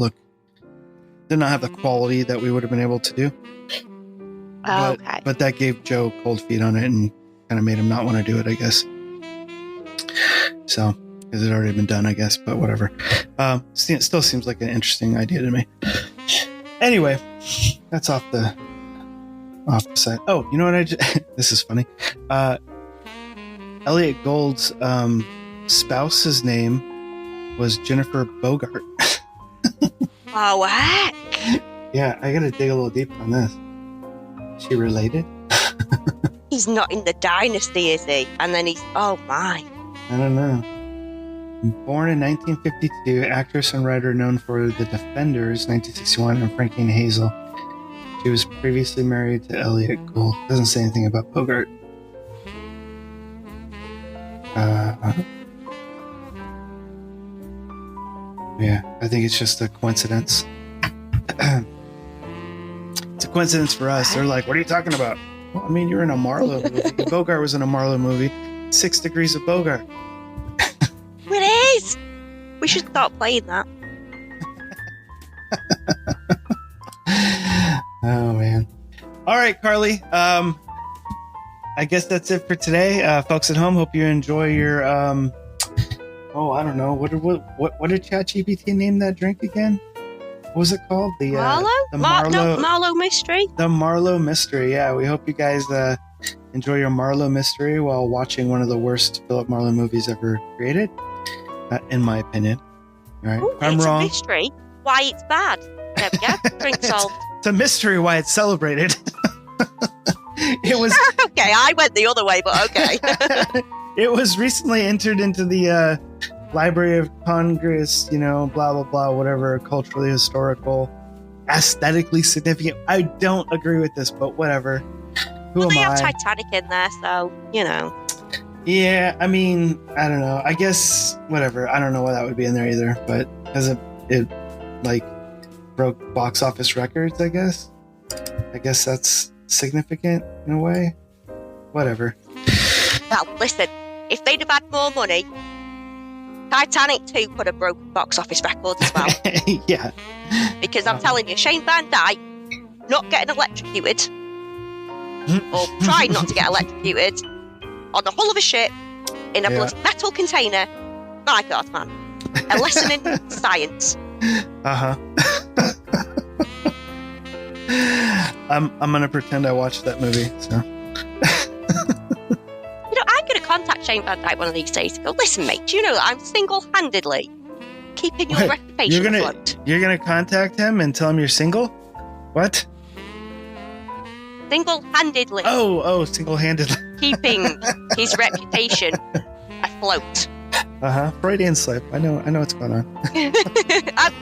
[SPEAKER 9] have the quality that we would have been able to do. But that gave Joe cold feet on it and kind of made him not want to do it, I guess. So, because it had already been done, I guess, but whatever. It still seems like an interesting idea to me. Anyway, that's off the side. Oh, you know what this is funny. Elliot Gould's spouse's name was Jennifer Bogart.
[SPEAKER 8] Oh, what?
[SPEAKER 9] Yeah, I gotta dig a little deeper on this. Is she related?
[SPEAKER 8] He's not in the dynasty, is he? And then oh my.
[SPEAKER 9] I don't know. Born in 1952, actress and writer known for The Defenders, 1961, and Frankie and Hazel. She was previously married to Elliot Gould. Doesn't say anything about Bogart. Yeah, I think it's just a coincidence. It's a coincidence for us. They're like, what are you talking about? Well, I mean, you're in a Marlowe movie. Bogart was in a Marlowe movie. 6 Degrees of Bogart.
[SPEAKER 8] It is! We should start playing that.
[SPEAKER 9] Oh, man. All right, Carly. I guess that's it for today. Folks at home, hope you enjoy your... I don't know. What did ChatGPT name that drink again? What was it called? The
[SPEAKER 8] Marlowe? Marlowe Mystery.
[SPEAKER 9] The Marlowe Mystery. Yeah, we hope you guys enjoy your Marlowe Mystery while watching one of the worst Philip Marlowe movies ever created, in my opinion. All right,
[SPEAKER 8] Ooh,
[SPEAKER 9] I'm wrong.
[SPEAKER 8] It's a mystery why it's bad. There we go. Drink solved.
[SPEAKER 9] It's a mystery why it's celebrated. It was
[SPEAKER 8] okay. I went the other way, but okay.
[SPEAKER 9] It was recently entered into the Library of Congress, blah, blah, blah, whatever, culturally historical, aesthetically significant. I don't agree with this, but whatever. Who am I?
[SPEAKER 8] They have Titanic in there, so,
[SPEAKER 9] Yeah, I mean, I don't know. I guess, whatever. I don't know why that would be in there either, but because it broke box office records, I guess. I guess that's significant in a way. Whatever.
[SPEAKER 8] Well, listen, if they'd have had more money, Titanic 2 could have broken box office records as well.
[SPEAKER 9] Yeah.
[SPEAKER 8] Because I'm telling you, Shane Van Dyke not getting electrocuted, or trying not to get electrocuted, on the hull of a ship, in a bloody metal container. My God, man. A lesson in science.
[SPEAKER 9] Uh-huh. I'm going to pretend I watched that movie, so...
[SPEAKER 8] I'm going to contact Shane Van Dyke one of these days and go, listen, mate, do you know that I'm single-handedly keeping your reputation afloat?
[SPEAKER 9] You're going to contact him and tell him you're single? What?
[SPEAKER 8] Single-handedly.
[SPEAKER 9] Oh, single-handedly.
[SPEAKER 8] Keeping his reputation afloat.
[SPEAKER 9] Uh-huh. Freudian slip. I know what's going on.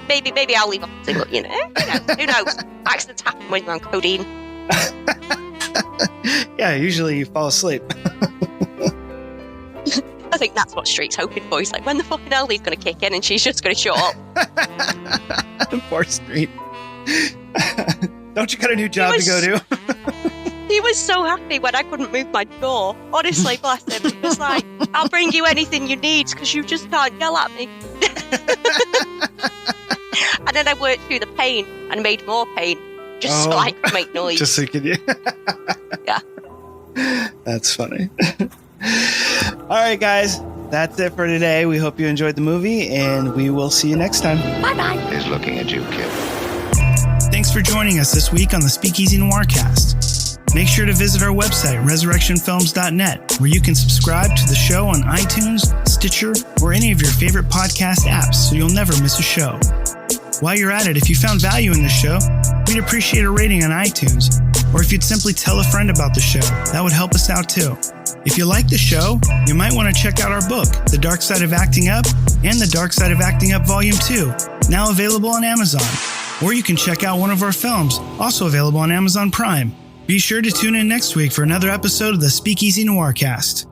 [SPEAKER 8] Maybe I'll leave off single, Who knows? Accidents happen when you're on codeine.
[SPEAKER 9] Yeah, usually you fall asleep.
[SPEAKER 8] I think that's what Street's hoping for. He's like, when the fucking LD's going to kick in and she's just going to shut up.
[SPEAKER 9] Poor Street. Don't you got a new job to go to?
[SPEAKER 8] He was so happy when I couldn't move my door. Honestly, bless him. He was like, I'll bring you anything you need because you just can't yell at me. And then I worked through the pain and made more pain just so I could make noise.
[SPEAKER 9] Just so you could,
[SPEAKER 8] yeah.
[SPEAKER 9] That's funny. All right, guys. That's it for today. We hope you enjoyed the movie, and we will see you next time.
[SPEAKER 8] Bye-bye.
[SPEAKER 2] He's looking at you, kid.
[SPEAKER 9] Thanks for joining us this week on the Speakeasy Noircast. Make sure to visit our website, resurrectionfilms.net, where you can subscribe to the show on iTunes, Stitcher, or any of your favorite podcast apps so you'll never miss a show. While you're at it, if you found value in the show, we'd appreciate a rating on iTunes, or if you'd simply tell a friend about the show, that would help us out too. If you like the show, you might want to check out our book, The Dark Side of Acting Up, and The Dark Side of Acting Up Volume 2, now available on Amazon. Or you can check out one of our films, also available on Amazon Prime. Be sure to tune in next week for another episode of the Speakeasy Noircast.